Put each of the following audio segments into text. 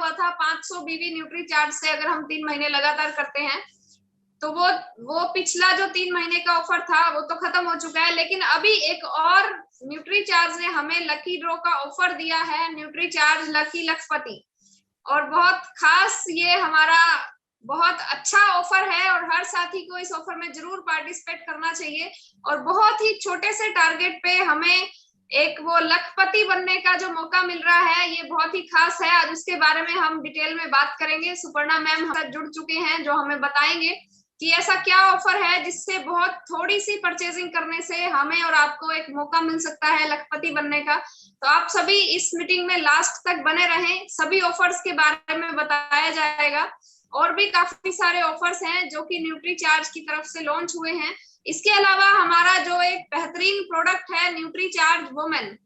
हुआ था 500 बीवी न्यूट्री चार्ज से अगर हम 3 महीने लगातार करते हैं तो वो पिछला जो 3 महीने का ऑफर था वो तो खत्म हो चुका है, लेकिन अभी एक और न्यूट्री चार्ज ने हमें लकी ड्रॉ का ऑफर दिया है, न्यूट्री चार्ज लकी लखपति। और बहुत खास ये हमारा बहुत अच्छा ऑफर है और हर साथी को इस ऑफर में जरूर पार्टिसिपेट करना चाहिए। और बहुत ही छोटे से टारगेट पे हमें एक वो लखपति बनने का जो मौका मिल रहा है, ये बहुत ही खास है। आज उसके बारे में हम डिटेल में बात करेंगे। सुपर्णा मैम हमारे साथ जुड़ चुके हैं जो हमें बताएंगे कि ऐसा क्या ऑफर है जिससे बहुत थोड़ी सी परचेजिंग करने से हमें और आपको एक मौका मिल सकता है लखपति बनने का। तो आप सभी इस मीटिंग में लास्ट तक बने रहें, सभी ऑफर्स के बारे में बताया जाएगा। और भी काफी सारे ऑफर्स हैं जो कि न्यूट्री चार्ज की तरफ से लॉन्च हुए हैं। इसके अलावा हमारा जो एक बेहतरीन प्रोडक्ट है न्यूट्री चार्ज वुमेन,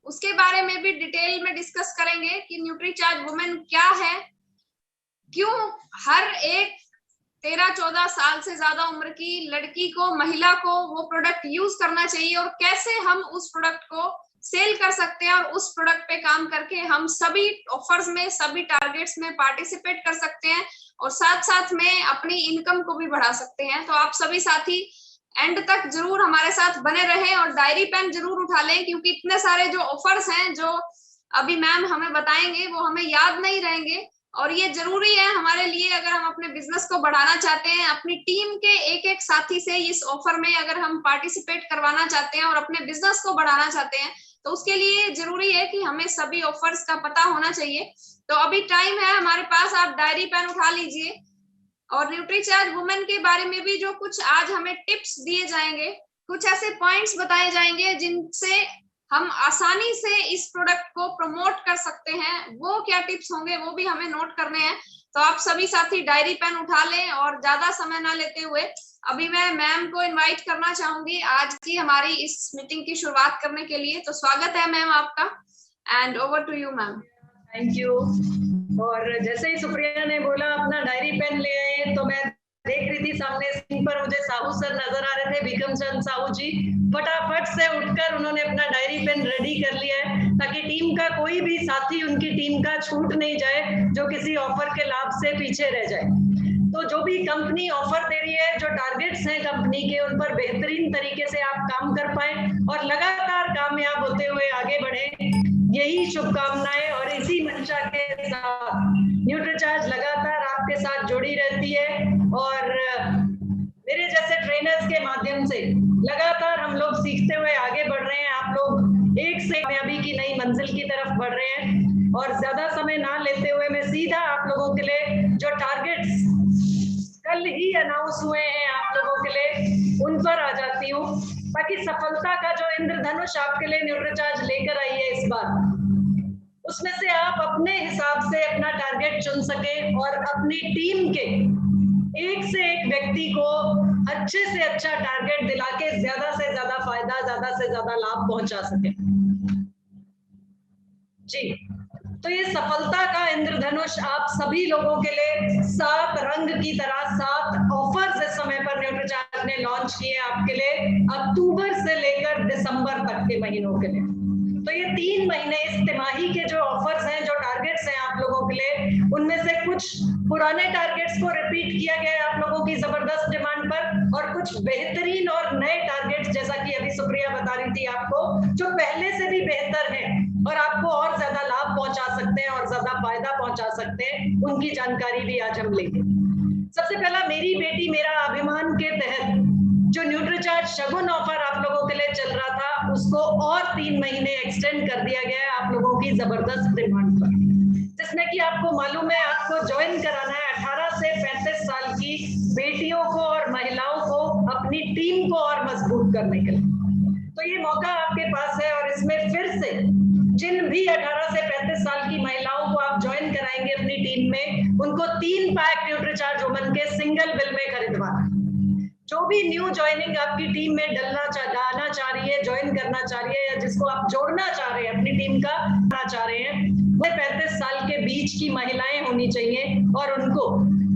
उसके बारे में भी डिटेल में डिस्कस करेंगे कि न्यूट्री चार्ज वुमेन क्या है, क्यों हर एक 13-14 साल से ज्यादा उम्र की लड़की को, महिला को वो प्रोडक्ट यूज करना चाहिए और कैसे हम उस प्रोडक्ट को सेल कर सकते हैं और उस प्रोडक्ट पे काम करके हम सभी ऑफर्स में, सभी टारगेट्स में पार्टिसिपेट कर सकते हैं और साथ साथ में अपनी इनकम को भी बढ़ा सकते हैं। तो आप सभी साथी एंड तक जरूर हमारे साथ बने रहें और डायरी पेन जरूर उठा लें, क्योंकि इतने सारे जो ऑफर्स हैं जो अभी मैम हमें बताएंगे वो हमें याद नहीं रहेंगे और ये जरूरी है हमारे लिए। अगर हम अपने बिजनेस को बढ़ाना चाहते हैं, अपनी टीम के एक एक साथी से इस ऑफर में अगर हम पार्टिसिपेट करवाना चाहते हैं और अपने बिजनेस को बढ़ाना चाहते हैं, तो उसके लिए जरूरी है कि हमें सभी ऑफर्स का पता होना चाहिए। तो अभी टाइम है हमारे पास, आप डायरी पेन उठा लीजिए और न्यूट्री चार्ज वुमेन के बारे में भी जो कुछ आज हमें टिप्स दिए जाएंगे, कुछ ऐसे पॉइंट्स बताए जाएंगे जिनसे हम आसानी से इस प्रोडक्ट को प्रमोट कर सकते हैं। वो क्या टिप्स होंगे वो भी हमें नोट करने हैं। तो आप सभी साथी डायरी पेन उठा लें और ज्यादा समय ना लेते हुए अभी मैं मैम को इनवाइट करना चाहूंगी आज की हमारी इस मीटिंग की शुरुआत करने के लिए। तो स्वागत है मैम आपका, and over to you ma'am. Thank you. और जैसे ही सुप्रिया ने बोला अपना डायरी पेन ले आए, तो मैं देख रही थी सामने स्क्रीन पर मुझे साहू सर नजर आ रहे थे, विक्रम चंद साहू जी। फटाफट से उठकर उन्होंने अपना डायरी पेन रेडी कर लिया है ताकि टीम का कोई भी साथी उनकी टीम का छूट नहीं जाए जो किसी ऑफर के लाभ से पीछे रह जाए। तो जो भी कंपनी ऑफर दे रही है, जो टारगेट्स हैं कंपनी के, उन पर बेहतरीन तरीके से आप काम कर पाए और लगातार कामयाब होते हुए आगे बढ़े, यही शुभकामनाएं। और इसी मंशा के साथ न्यूट्री चार्ज लगातार आपके साथ जुड़ी रहती है और मेरे जैसे ट्रेनर्स के माध्यम से लगातार हम लोग सीखते हुए आगे बढ़ रहे हैं। आप लोग एक से कामयाबी की नई मंजिल की तरफ बढ़ रहे हैं और ज्यादा समय ना लेते हुए मैं सीधा आप लोगों के लिए जो टारगेट्स कल ही अनाउंस हुए हैं आप लोगों के लिए उन पर आ जाती हूँ, ताकि सफलता का जो इंद्रधनुष आपके लिए न्यूट्री चार्ज लेकर आई है इस बार, उसमें से आप अपने हिसाब से अपना टारगेट चुन सके और अपनी टीम के एक से एक व्यक्ति को अच्छे से अच्छा टारगेट दिला के ज्यादा से ज्यादा फायदा, ज्यादा से ज्यादा लाभ पहुंचा सके। जी, तो ये सफलता का इंद्रधनुष आप सभी लोगों के लिए 7 रंग की तरह 7 ऑफर्स इस समय पर न्यूट्री चार्ज ने लॉन्च किए आपके लिए अक्टूबर से लेकर दिसंबर तक के महीनों के लिए। तो ये 3 महीने इस तिमाही के जो ऑफर्स हैं, जो टारगेट्स हैं आप लोगों के लिए, उनमें से कुछ पुराने टारगेट्स को रिपीट किया गया है आप लोगों की जबरदस्त डिमांड पर और कुछ बेहतरीन और नए टारगेट्स, जैसा कि अभी सुप्रिया बता रही थी आपको, जो पहले से भी बेहतर हैं और आपको और ज्यादा लाभ पहुंचा सकते हैं और ज्यादा फायदा पहुंचा सकते हैं, उनकी जानकारी भी आज हम लेंगे। सबसे पहला मेरी बेटी मेरा अभिमान के तहत जो न्यूट्री चार्ज शगुन ऑफर आप लोगों के लिए चल रहा था, उसको और 3 महीने एक्सटेंड कर दिया गया है आप लोगों की जबरदस्त डिमांड पर, जिसमें कि आपको मालूम है आपको ज्वाइन कराना है 18 से 35 साल की बेटियों को और महिलाओं को अपनी टीम को और मजबूत करने के लिए। तो ये मौका आपके पास है और इसमें फिर से जिन भी 18 से 35 साल की महिलाओं को आप ज्वाइन कराएंगे अपनी टीम में, उनको 3 पैक न्यूट्री चार्ज वुमेन के सिंगल बिल में खरीदवाना। जो भी न्यू ज्वाइनिंग आपकी टीम में डालना चाह रही है, ज्वाइन करना चाह रही है, या जिसको आप जोड़ना चाह रहे हैं अपनी टीम का चाह रहे हैं, वो 35 साल के बीच की महिलाएं होनी चाहिए और उनको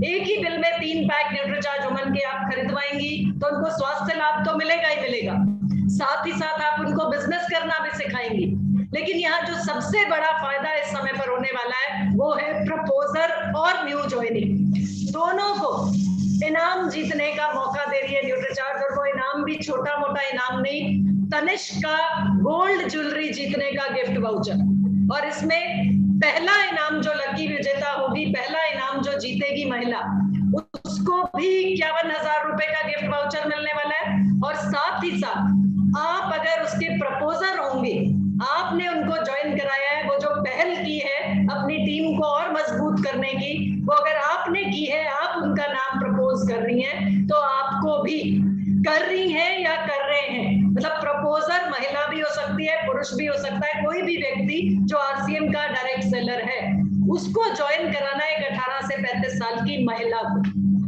एक ही बिल में 3 पैक न्यूट्री चार्ज वुमेन के आप खरीदवाएंगी तो उनको स्वास्थ्य लाभ तो मिलेगा ही मिलेगा, साथ ही साथ आप उनको बिजनेस करना भी सिखाएंगी। लेकिन यहाँ जो सबसे बड़ा फायदा इस समय पर होने वाला है वो है प्रपोजर और न्यू ज्वाइनिंग, दोनों को इनाम जीतने का मौका दे रही है न्यूट्रीचार्ज। और वो इनाम भी छोटा मोटा इनाम नहीं, तनिष्क का गोल्ड ज्वेलरी जीतने का गिफ्ट वाउचर। और इसमें पहला इनाम जो लकी विजेता होगी, पहला इनाम जो जीतेगी महिला, उसको भी 51,000 रुपए का गिफ्ट वाउचर मिलने वाला है। और साथ ही साथ आप अगर उसके प्रपोजर होंगे, आपने उनको ज्वाइन कराया है, वो जो पहल की है अपनी टीम को और मजबूत करने की, वो अगर आपने की है, आप उनका नाम प्रपोज कर रही हैं, तो आपको भी कर रही हैं या कर रहे हैं, मतलब प्रपोजर महिला भी हो सकती है, पुरुष भी हो सकता है, कोई भी व्यक्ति जो आरसीएम का डायरेक्ट सेलर है, उसको ज्वाइन कराना एक 18 से 35 साल की महिला को।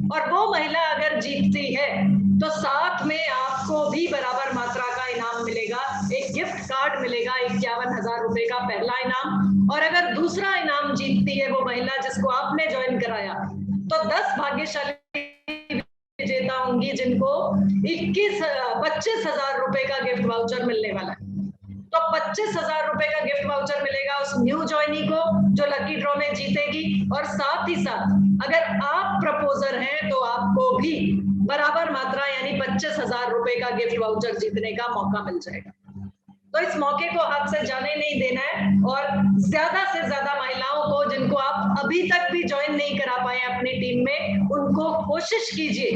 और वो महिला अगर जीतती है तो साथ में आपको भी बराबर मात्रा का इनाम मिलेगा, एक गिफ्ट कार्ड मिलेगा 51,000 रुपए का पहला इनाम। और अगर दूसरा इनाम जीतती है वो महिला जिसको आपने ज्वाइन कराया, तो 10 भाग्यशाली विजेता होंगी जिनको 25,000 रुपए का गिफ्ट वाउचर मिलने वाला है। तो 25,000 रुपए का गिफ्ट वाउचर मिलेगा उस न्यू ज्वाइनी को जो लकी ड्रॉ में जीतेगी। और साथ ही साथ अगर आप प्रपोजर हैं तो आपको भी बराबर मात्रा यानी 25,000 रुपए का गिफ्ट वाउचर जीतने का मौका मिल जाएगा। तो इस मौके को हाथ से जाने नहीं देना है। और ज्यादा से ज्यादा महिलाओं को जिनको आप अभी तक भी ज्वाइन नहीं करा पाए अपनी टीम में, उनको कोशिश कीजिए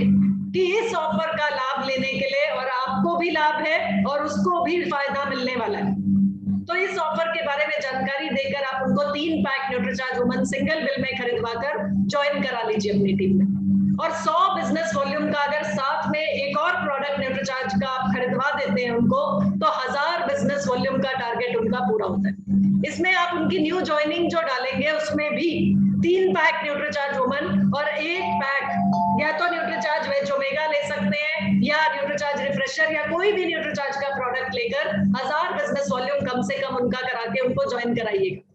कि इस ऑफर का लाभ लेने के लिए, और आपको भी लाभ है और उसको भी फायदा मिलने वाला है। तो इस ऑफर के बारे में जानकारी देकर आप उनको 3 pack Nutricharge woman single bill में खरीदवा कर ज्वाइन करा लीजिए अपनी टीम में। और 100 बिजनेस वॉल्यूम का अगर साथ में एक और प्रोडक्ट न्यूट्रीचार्ज का आप खरीदवा देते हैं उनको, तो 1000 बिजनेस वॉल्यूम का टारगेट उनका पूरा होता है। इसमें आप उनकी न्यू ज्वाइनिंग जो डालेंगे उसमें भी 3 पैक न्यूट्रीचार्ज वुमन और 1 पैक या तो न्यूट्रीचार्ज वेज ओमेगा ले सकते हैं या न्यूट्रीचार्ज रिफ्रेशर या कोई भी न्यूट्रीचार्ज का प्रोडक्ट लेकर 1000 बिजनेस वॉल्यूम कम से कम उनका करा के उनको ज्वाइन कराइएगा।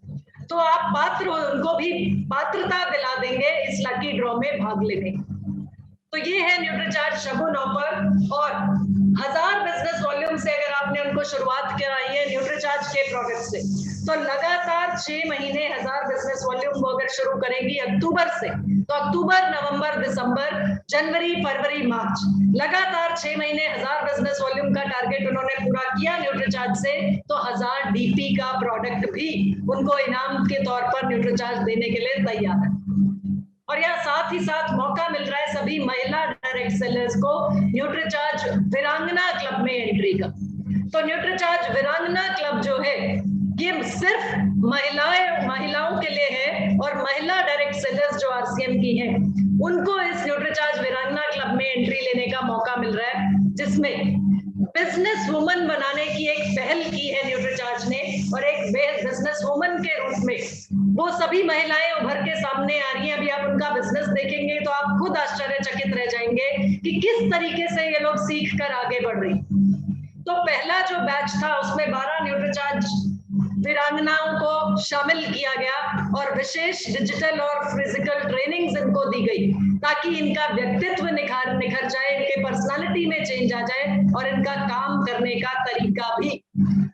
तो आप पात्र, उनको भी पात्रता दिला देंगे इस लकी ड्रॉ में भाग लेने। तो ये है न्यूट्रीचार्ज शगुन ऑफर। और 1000 बिजनेस वॉल्यूम से अगर आपने उनको शुरुआत कराई है न्यूट्रीचार्ज के प्रोडक्ट से, तो लगातार 6 महीने 1000 बिजनेस वॉल्यूम वो अगर शुरू करेंगी अक्टूबर से, तो अक्टूबर, नवंबर, दिसंबर, जनवरी, फरवरी, मार्च, लगातार 6 महीने 1000 बिजनेस वॉल्यूम का टारगेट उन्होंने पूरा किया न्यूट्रीचार्ज से, तो 1000 डीपी का प्रोडक्ट भी उनको इनाम के तौर पर न्यूट्रीचार्ज देने के लिए तैयार है। और यहाँ साथ ही साथ मौका मिल रहा है सभी महिला डायरेक्ट सेलर्स को न्यूट्रीचार्ज वीरांगना क्लब में एंट्री का। तो न्यूट्रीचार्ज वीरांगना क्लब जो है ये सिर्फ महिलाओं के लिए है, और महिला डायरेक्ट सेलर्स जो आरसीएम की हैं उनको इस न्यूट्रीचार्ज वीरांगना क्लब में एंट्री लेने का मौका मिल रहा है, जिसमें बिजनेस वुमन बनाने की एक पहल की है न्यूट्रीचार्ज ने। और एक बिजनेस वुमन के रूप में वो सभी महिलाएं उभर के सामने आ रही हैं। अभी आप उनका बिजनेस देखेंगे तो आप खुद आश्चर्यचकित रह जाएंगे कि किस तरीके से ये लोग सीख कर आगे बढ़ रही। तो पहला जो बैच था उसमें 12 न्यूट्रीचार्ज वीरांगनाओं को शामिल किया गया और विशेष डिजिटल और फिजिकल ट्रेनिंग्स इनको दी गई ताकि इनका व्यक्तित्व निखर जाए, इनके पर्सनालिटी में चेंज आ जाए और इनका काम करने का तरीका भी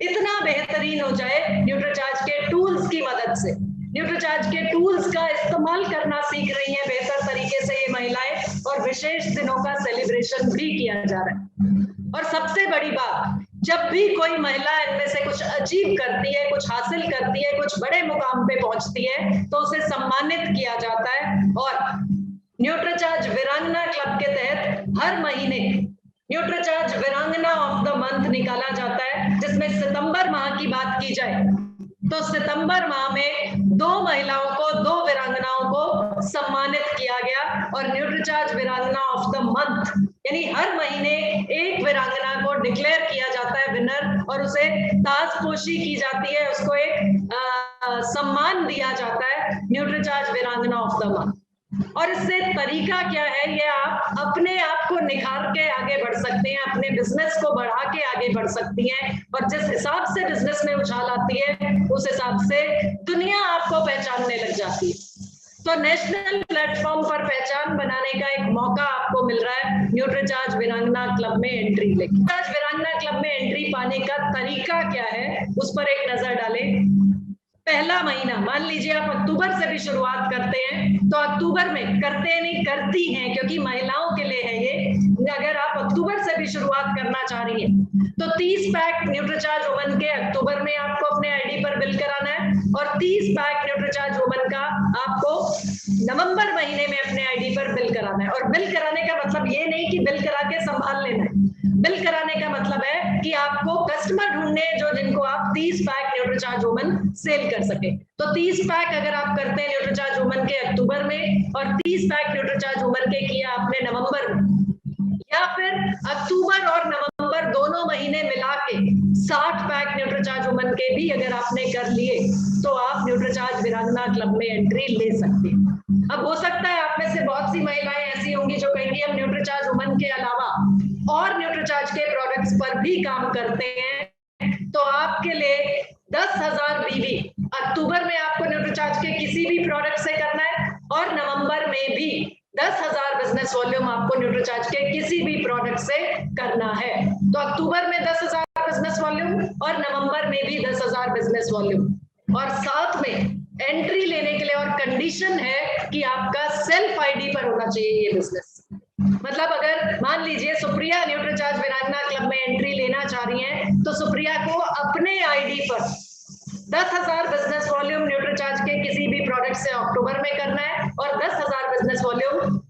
इतना बेहतरीन हो जाए न्यूट्रीचार्ज के टूल्स की मदद से। न्यूट्रीचार्ज के टूल्स का इस्तेमाल करना सीख रही हैं बेहतर तरीके से ये महिलाएं, और विशेष दिनों का सेलिब्रेशन भी किया जा रहा है। और सबसे बड़ी बात, जब भी कोई महिला इनमें से कुछ अचीव करती है, कुछ हासिल करती है, कुछ बड़े मुकाम पे पहुंचती है, तो उसे सम्मानित किया जाता है। और न्यूट्रीचार्ज वीरांगना क्लब के तहत हर महीने न्यूट्रीचार्ज वीरांगना ऑफ द मंथ निकाला जाता है, जिसमें सितंबर माह की बात की जाए तो सितंबर माह में 2 महिलाओं को, 2 वीरांगनाओं को सम्मानित किया गया। और न्यूट्रीचार्ज वीरांगना ऑफ द मंथ यानी हर महीने एक वीरांगना को डिक्लेयर किया जाता है विनर, और उसे ताजपोशी की जाती है, उसको एक सम्मान दिया जाता है न्यूट्रीचार्ज वीरांगना ऑफ द मंथ। और इससे तरीका क्या है, ये आप अपने आप को निखार के आगे बढ़ सकते हैं, अपने बिजनेस को बढ़ा के आगे बढ़ सकती हैं। और जिस हिसाब से बिजनेस में उछाल आती है उस हिसाब से दुनिया आपको पहचानने लग जाती है। तो नेशनल प्लेटफॉर्म पर पहचान बनाने का एक मौका आपको मिल रहा है न्यूट्रीचार्ज वीरांगना क्लब में एंट्री लेके। वीरांगना क्लब में एंट्री पाने का तरीका क्या है उस पर एक नजर डालें। पहला महीना, मान लीजिए आप अक्टूबर से भी शुरुआत करते हैं, तो अक्टूबर में करते नहीं करती हैं, क्योंकि महिलाओं के लिए है ये। अगर आप अक्टूबर से भी शुरुआत करना चाह रही हैं तो 30 पैक न्यूट्रीचार्ज वुमन के अक्टूबर में आपको अपने आईडी पर बिल कराना है, और 30 पैक न्यूट्रीचार्ज वुमन का आपको नवंबर महीने में अपने आईडी पर बिल कराना है। और बिल कराने का मतलब ये नहीं कि बिल करा के संभाल लेना है। बिल कराने का मतलब है कि आपको कस्टमर ढूंढने जो जिनको आप 30 पैक न्यूट्रीचार्ज वुमन सेल कर सके। तो 30 पैक अगर आप करते हैं न्यूट्रीचार्ज वुमन के अक्टूबर में, और 30 पैक न्यूट्रीचार्ज वुमन के किया आपने नवंबर में, या फिर अक्टूबर और नवंबर दोनों महीने मिला के 60 पैक न्यूट्रीचार्ज वुमन के भी अगर आपने कर लिए, तो आप न्यूट्रीचार्ज वीरांगना क्लब में एंट्री ले सकते हैं। अब हो सकता है आप में से बहुत सी महिलाएं ऐसी होंगी जो कहेंगी हम न्यूट्रीचार्ज वुमन के अलावा और न्यूट्रीचार्ज के प्रोडक्ट्स पर भी काम करते हैं, तो आपके लिए 10,000 बीवी अक्टूबर में आपको न्यूट्रीचार्ज के किसी भी प्रोडक्ट से करना है, और नवंबर में भी 10,000 बिजनेस वॉल्यूम आपको न्यूट्रीचार्ज के किसी भी प्रोडक्ट से करना है। तो अक्टूबर में 10,000 बिजनेस वॉल्यूम और नवंबर में भी 10,000 बिजनेस वॉल्यूम, और साथ में एंट्री लेने के लिए और कंडीशन है कि आपका सेल्फ आईडी पर होना चाहिए ये बिजनेस। मतलब अगर मान लीजिए सुप्रिया न्यूट्रीचार्ज वीरांगना क्लब में एंट्री लेना चाह रही हैं, तो सुप्रिया को अपने आईडी पर 10,000 बिजनेस वॉल्यूम न्यूट्रीचार्ज के किसी भी प्रोडक्ट से अक्टूबर में करना है, और 10,000 बिजनेस वॉल्यूम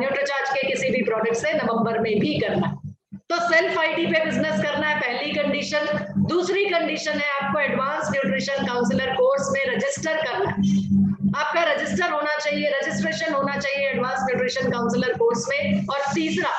न्यूट्रीचार्ज के किसी भी प्रोडक्ट से नवंबर में भी करना है। तो सेल्फ आईडी पे बिजनेस करना है, पहली कंडीशन। दूसरी कंडीशन है आपको एडवांस न्यूट्रिशन काउंसलर कोर्स में रजिस्टर करना है। आपका रजिस्टर होना चाहिए, रजिस्ट्रेशन होना चाहिए एडवांस न्यूट्रिशन काउंसलर कोर्स में। और तीसरा,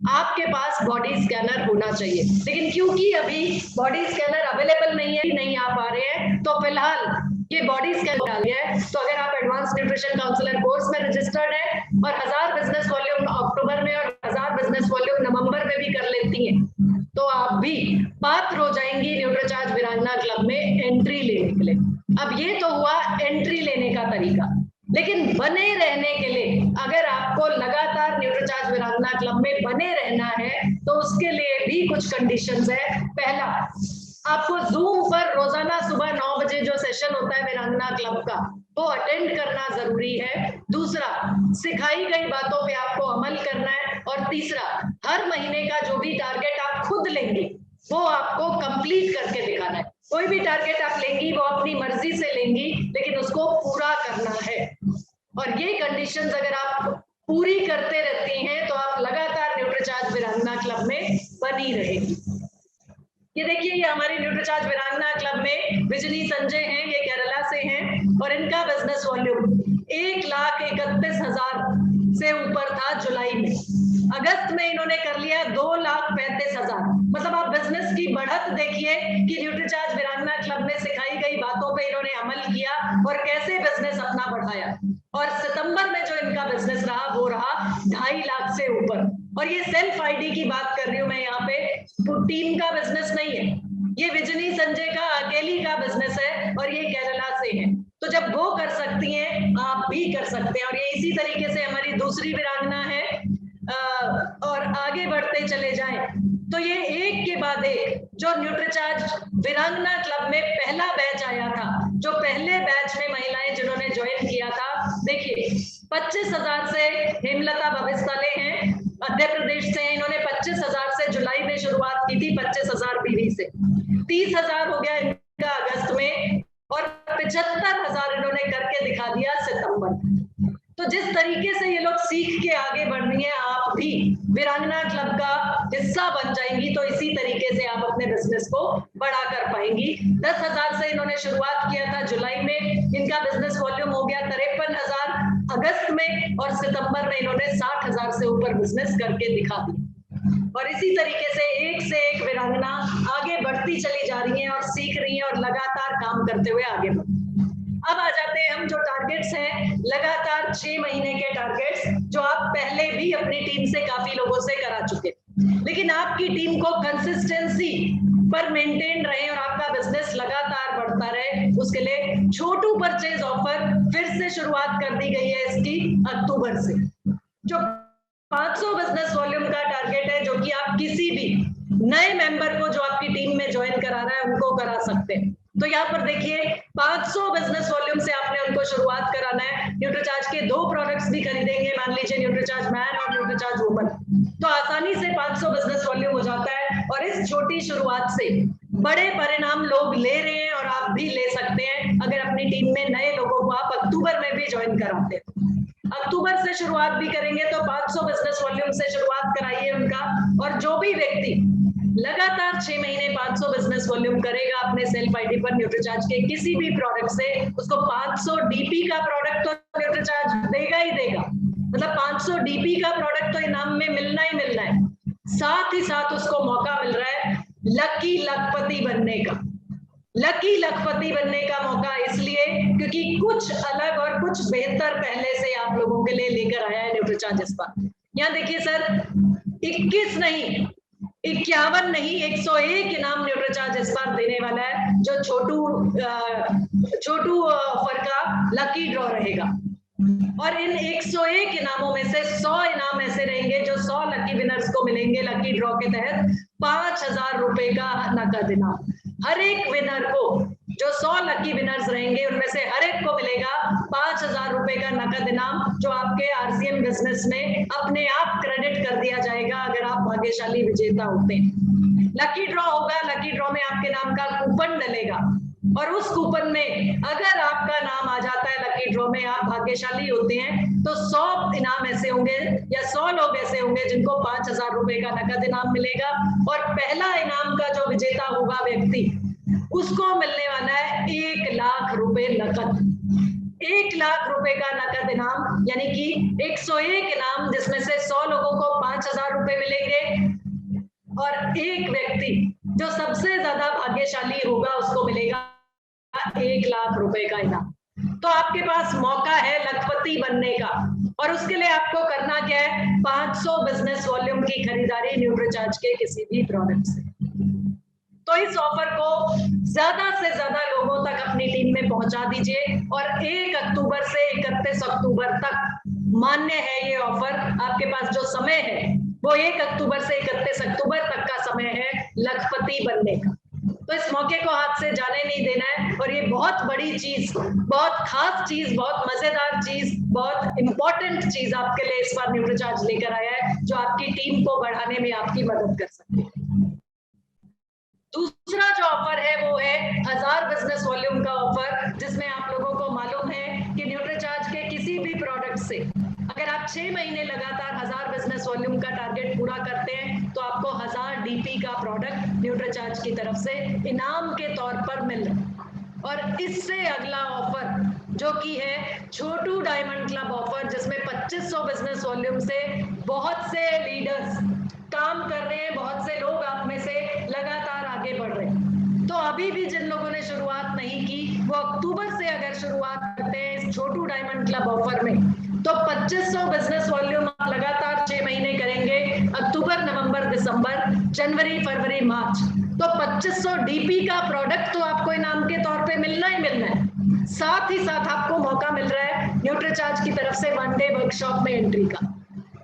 आपके पास बॉडी स्कैनर होना चाहिए। लेकिन क्योंकि अभी बॉडी स्कैनर अवेलेबल नहीं है, नहीं आ पा रहे हैं, तो फिलहाल ये बॉडी स्कैनर डाल दिया है। तो अगर आप एडवांस न्यूट्रिशन काउंसलर कोर्स में रजिस्टर्ड है और 1000 बिजनेस वॉल्यूम अक्टूबर में और 1000 बिजनेस वॉल्यूम नवंबर में भी कर लेती हैं, तो आप भी पात्र हो जाएंगी न्यूट्रीचार्ज वीरांगना क्लब में एंट्री लेने के लिए। अब ये तो हुआ एंट्री लेने का तरीका, लेकिन बने रहने के लिए अगर आपको लगातार न्यूट्रीचार्ज वीरांगना क्लब में बने रहना है, तो उसके लिए भी कुछ कंडीशंस है। पहला, आपको जूम पर रोजाना सुबह 9 बजे जो सेशन होता है वीरांगना क्लब का, वो अटेंड करना जरूरी है। दूसरा, सिखाई गई बातों पे आपको अमल करना है। और तीसरा, हर महीने का जो भी टारगेट आप खुद लेंगे वो आपको कंप्लीट करके दिखाना है। कोई भी टारगेट आप लेंगी वो अपनी मर्जी से लेंगी, लेकिन उसको पूरा करना है। और ये कंडीशंस अगर आप पूरी करते रहती हैं, तो आप लगातार न्यूट्रीचार्ज वीरांगना क्लब में बनी रहेगी। ये देखिए, ये हमारी न्यूट्रीचार्ज वीरांगना क्लब में विजनी संजय हैं, ये केरला से हैं, और इनका बिजनेस वॉल्यूम 1,31,000 से ऊपर था जुलाई में। अगस्त में इन्होंने कर लिया 2,35,000। मतलब आप बिजनेस की बढ़त देखिए कि न्यूट्रीचार्ज वीरांगना क्लब में सिखाई गई बातों पे इन्होंने अमल किया और कैसे बिजनेस अपना बढ़ाया। और सितंबर में जो इनका बिजनेस रहा वो रहा 2.5 लाख से ऊपर। और ये सेल्फ आईडी की बात कर रही हूं मैं यहाँ पे, टीम का बिजनेस नहीं है, ये विजनी संजय का अकेली का बिजनेस है, और ये केरला से है। तो जब वो कर सकती हैं, आप भी कर सकते हैं। और ये इसी तरीके से हमारी दूसरी वीरांगना है। और आगे बढ़ते चले जाएं तो ये एक के बाद एक जो न्यूट्रीचार्ज वीरांगना क्लब में पहला बैच आया था, जो पहले बैच में महिलाएं जिन्होंने ज्वाइन किया था, देखिए 25,000 से हेमलता भविष्यले हैं, मध्य प्रदेश से। इन्होंने 25,000 से जुलाई में शुरुआत की थी, 25,000 बीवी से। 30,000 हो गया इनका अगस्त में, और 75,000 इन्होंने करके दिखा दिया सितंबर। तो जिस तरीके से ये लोग सीख के आगे बढ़ रही हैं, आप भी वीरांगना क्लब का हिस्सा बन जाएंगी, तो इसी तरीके से आप अपने बिजनेस को बड़ा कर पाएंगी। 10,000 से इन्होंने शुरुआत किया था जुलाई में, इनका बिजनेस वॉल्यूम हो गया 53,000 अगस्त में, और सितंबर में इन्होंने 60,000 से ऊपर बिजनेस करके दिखा दिया। और इसी तरीके से एक वीरांगना आगे बढ़ती चली जा रही है और सीख रही है और लगातार काम करते हुए आगे बढ़। अब आ जाते हैं हम जो टारगेट्स हैं, लगातार 6 महीने के टारगेट्स, जो आप पहले भी अपनी टीम से काफी लोगों से करा चुके, लेकिन आपकी टीम को कंसिस्टेंसी पर मेंटेन रहे और आपका बिजनेस लगातार बढ़ता रहे, उसके लिए छोटू परचेज ऑफर फिर से शुरुआत कर दी गई है इसकी अक्टूबर से। जो 500 बिजनेस वॉल्यूम का टारगेट है, जो कि आप किसी भी नए मेंबर को जो आपकी टीम में ज्वाइन करा रहा है उनको करा सकते हैं। तो यहाँ पर देखिए 500 बिजनेस वॉल्यूम से आपने उनको शुरुआत कराना है। न्यूट्रीचार्ज के 2 प्रोडक्ट्स भी खरीदेंगे, मान लीजिए न्यूट्रीचार्ज मैन और न्यूट्रीचार्ज वुमन, तो आसानी से 500 बिजनेस वॉल्यूम हो जाता है। और इस छोटी शुरुआत से बड़े परिणाम लोग ले रहे हैं और आप भी ले सकते हैं अगर अपनी टीम में नए लोगों को आप अक्टूबर में भी ज्वाइन कराते हैं। अक्टूबर से शुरुआत भी करेंगे तो 500 बिजनेस वॉल्यूम से शुरुआत कराइए उनका। और जो भी व्यक्ति लगातार 6 महीने 500 बिजनेस वॉल्यूम करेगा अपने सेल्फ आईडी पर न्यूट्रीचार्ज के किसी भी प्रोडक्ट से, उसको 500 डीपी का प्रोडक्ट तो न्यूट्रीचार्ज देगा ही देगा। मतलब 500 डीपी का प्रोडक्ट तो इनाम में मिलना ही मिलना है। साथ ही साथ उसको मौका मिल रहा है लकी लखपति बनने का। लकी लखपति बनने का मौका इसलिए क्योंकि कुछ अलग और कुछ बेहतर पहले से आप लोगों के लिए लेकर आया है न्यूट्रीचार्ज इस बार। यहाँ देखिए सर, 21 नहीं, 51 नहीं, 101 इनाम न्यूट्रीचार्ज इस बार देने वाला है, जो छोटू ऑफर का लकी ड्रॉ रहेगा। और इन 101 इनामों में से 100 इनाम ऐसे रहेंगे जो 100 लकी विनर्स को मिलेंगे लकी ड्रॉ के तहत 5000 रुपए का नकद इनाम। हर एक विनर को, जो 100 लकी विनर्स रहेंगे उनमें से हर एक को मिलेगा 5000 रुपए का नकद इनाम, जो आपके आरसीएम बिजनेस में अपने आप क्रेडिट कर दिया जाएगा अगर आप भाग्यशाली विजेता होते हैं। लकी ड्रॉ होगा, लकी ड्रॉ में आपके नाम का कूपन डलेगा और उस कूपन में अगर आपका नाम आ जाता है लकी ड्रॉ में, आप भाग्यशाली होते हैं, तो 100 इनाम ऐसे होंगे या 100 लोग ऐसे होंगे जिनको 5000 रुपए का नकद इनाम मिलेगा। और पहला इनाम का जो विजेता होगा व्यक्ति, उसको मिलने वाला है 1 लाख रुपए नकद। 1 लाख रुपए का नकद इनाम, यानी कि 101 इनाम जिसमें से 100 लोगों को 5000 रुपए मिलेंगे और एक व्यक्ति जो सबसे ज्यादा भाग्यशाली होगा उसको मिलेगा 1 लाख रुपए का इनाम। तो आपके पास मौका है लखपति बनने का, और उसके लिए आपको करना क्या है, 500 बिजनेस वॉल्यूम की खरीदारी न्यूट्रीचार्ज के किसी भी प्रोडक्ट से। तो इस ऑफर को ज्यादा से ज्यादा लोगों तक अपनी टीम में पहुंचा दीजिए और 1 अक्टूबर से 31 अक्टूबर तक मान्य है ये ऑफर। आपके पास जो समय है वो 1 अक्टूबर से 31 अक्टूबर तक का समय है लखपति बनने का। तो इस मौके को हाथ से जाने नहीं देना है। और ये बहुत बड़ी चीज, बहुत खास चीज, बहुत मजेदार चीज, बहुत इंपॉर्टेंट चीज आपके लिए इस बार न्यूट्रीचार्ज लेकर आया है, जो आपकी टीम को बढ़ाने में आपकी मदद कर सकती है। दूसरा जो ऑफर है वो है 1000 बिजनेस वॉल्यूम का ऑफर, जिसमें आप लोगों को मालूम है कि न्यूट्रीचार्ज के किसी भी प्रोडक्ट से अगर आप 6 महीने लगातार 1000 बिजनेस वॉल्यूम का टारगेट पूरा करते हैं तो आपको 1000 डीपी का प्रोडक्ट न्यूट्रीचार्ज की तरफ से इनाम के तौर पर मिल रहा है। और इससे अगला ऑफर जो कि है छोटू डायमंड क्लब ऑफर, जिसमें 2500 बिजनेस वॉल्यूम से बहुत से लीडर्स काम कर रहे हैं, बहुत से लोग आप में से लगातार आगे बढ़ रहे हैं। तो अभी भी जिन लोगों ने शुरुआत नहीं की वो अक्टूबर से अगर शुरुआत करते हैं इस छोटू डायमंड क्लब ऑफर में, तो 2500 बिजनेस वॉल्यूम आप लगातार 6 महीने करेंगे, अक्टूबर, नवंबर, दिसंबर, जनवरी, फरवरी, मार्च, तो 2500 डीपी का प्रोडक्ट तो आपको इनाम के तौर पे मिलना ही मिलना है। साथ ही साथ आपको मौका मिल रहा है न्यूट्रीचार्ज की तरफ से 1 डे वर्कशॉप में एंट्री का,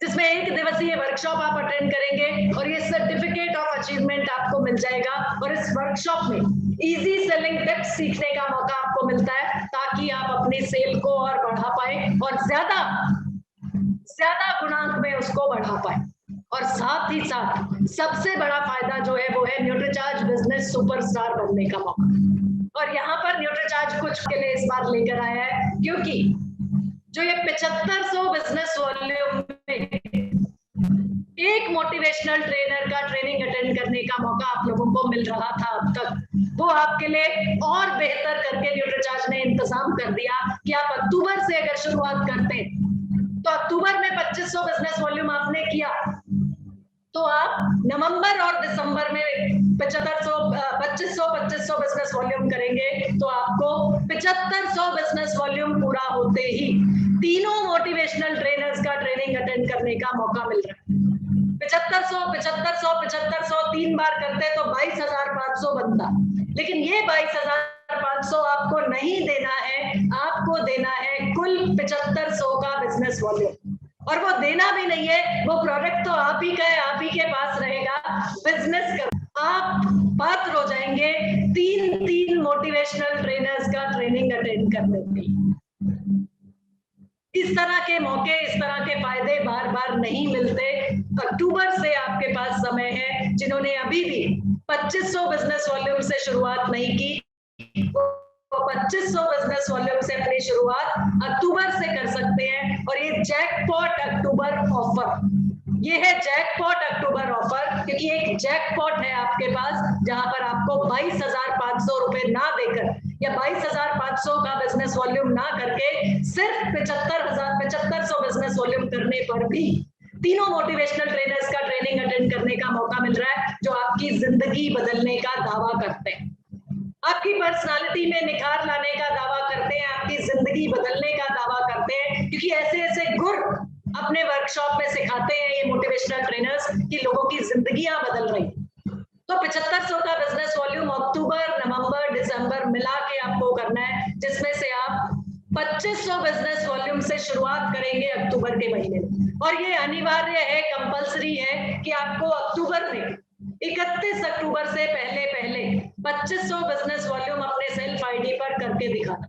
जिसमें 1 दिवसीय वर्कशॉप आप अटेंड करेंगे और ये सर्टिफिकेट ऑफ अचीवमेंट आपको मिल जाएगा। और इस वर्कशॉप में इजी सेलिंग टिप्स सीखने का मौका आपको मिलता है, ताकि आप अपनी सेल को और बढ़ा पाए और ज्यादा गुणांक में उसको बढ़ा पाए। और साथ ही साथ सबसे बड़ा फायदा जो है वो है न्यूट्रीचार्ज बिजनेस सुपरस्टार बनने का मौका। और यहाँ पर न्यूट्रीचार्ज कुछ के लिए इस बार लेकर आया है, क्योंकि जो ये 7500 बिजनेस वॉल्यूम में एक मोटिवेशनल ट्रेनर का ट्रेनिंग अटेंड करने का मौका आप लोगों को मिल रहा था अब तक, वो आपके लिए और बेहतर करके न्यूट्रीचार्ज ने इंतजाम कर दिया कि आप अक्टूबर से अगर शुरुआत करते हैं तो अक्टूबर में 2500 बिजनेस वॉल्यूम आपने किया, तो आप नवंबर और दिसंबर में 2500 बिजनेस वॉल्यूम करेंगे, तो आपको 7500 बिजनेस वॉल्यूम पूरा होते ही तीनों मोटिवेशनल ट्रेनर्स का ट्रेनिंग अटेंड करने का मौका मिल रहा है। 7500 3 बार करते तो 22,500 बनता, लेकिन ये 22,500 आपको नहीं देना है, आपको देना है कुल 7500 का बिजनेस वॉल्यूम। और वो देना भी नहीं है, वो प्रोडक्ट तो आप ही का है, आप ही के पास रहेगा। बिजनेस कर आप पात्र हो जाएंगे 3 मोटिवेशनल ट्रेनर्स का ट्रेनिंग अटेंड करने के लिए। इस तरह के मौके, इस तरह के फायदे बार बार नहीं मिलते। अक्टूबर से आपके पास समय है। जिन्होंने अभी भी 2500 बिजनेस वॉल्यूम से शुरुआत नहीं की, 2500 बिजनेस वॉल्यूम से अपनी शुरुआत अक्टूबर से कर सकते हैं। और ये जैकपॉट अक्टूबर ऑफर, ये है जैकपॉट अक्टूबर ऑफर, क्योंकि एक जैकपॉट है आपके पास जहां पर आपको 22,500 रुपए ना देकर या 22,500 का बिजनेस वॉल्यूम ना करके सिर्फ 7500 बिजनेस वॉल्यूम करने पर भी तीनों मोटिवेशनल ट्रेनर्स का ट्रेनिंग अटेंड करने का मौका मिल रहा है, जो आपकी जिंदगी बदलने का दावा करते हैं, आपकी पर्सनालिटी में निखार लाने का दावा करते हैं, आपकी जिंदगी बदलने का दावा करते हैं, क्योंकि ऐसे ऐसे गुर अपने वर्कशॉप में सिखाते हैं ये मोटिवेशनल ट्रेनर्स कि लोगों की जिंदगियां बदल रही। तो 7500 का बिजनेस वॉल्यूम अक्टूबर, नवंबर, दिसंबर मिला के आपको करना है, जिसमें से आप 2500 बिजनेस वॉल्यूम से शुरुआत करेंगे अक्टूबर के महीने में। और ये अनिवार्य है, कंपलसरी है कि आपको अक्टूबर में 31 अक्टूबर से पहले 2500 बिजनेस वॉल्यूम अपने सेल्फ आईडी पर करके दिखाना।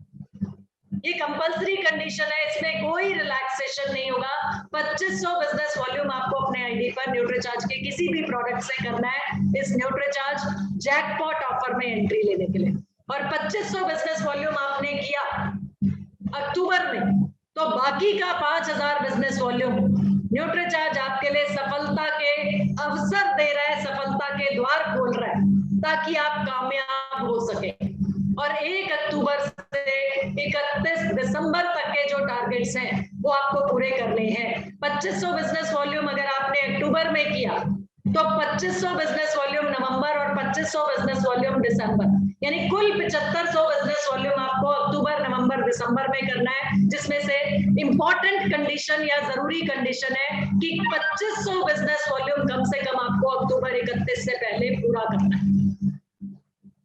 ये कंपलसरी कंडीशन है, इसमें कोई रिलैक्सेशन नहीं होगा। 2500 बिजनेस वॉल्यूम आपको अपने आईडी पर न्यूट्रीचार्ज के किसी भी प्रोडक्ट से करना है इस न्यूट्रीचार्ज जैकपॉट ऑफर में एंट्री लेने के लिए। और 2500 बिजनेस वॉल्यूम आपने किया अक्टूबर में, तो बाकी का 5000 बिजनेस वॉल्यूम न्यूट्रीचार्ज आपके लिए सफलता के अवसर दे रहा है, सफलता के द्वार खोल रहा है, ताकि आप कामयाब हो सके। और 1 अक्टूबर से 31 दिसंबर तक के जो टारगेट्स हैं वो आपको पूरे करने हैं। 2500 बिजनेस वॉल्यूम अगर आपने अक्टूबर में किया तो 2500 बिजनेस वॉल्यूम नवंबर और 2500 बिजनेस वॉल्यूम दिसंबर, यानी कुल 7500 बिजनेस वॉल्यूम आपको अक्टूबर, नवंबर, दिसंबर में करना है, जिसमें से इंपॉर्टेंट कंडीशन या जरूरी कंडीशन है कि 2500 बिजनेस वॉल्यूम कम से कम आपको अक्टूबर 31 से पहले पूरा करना है।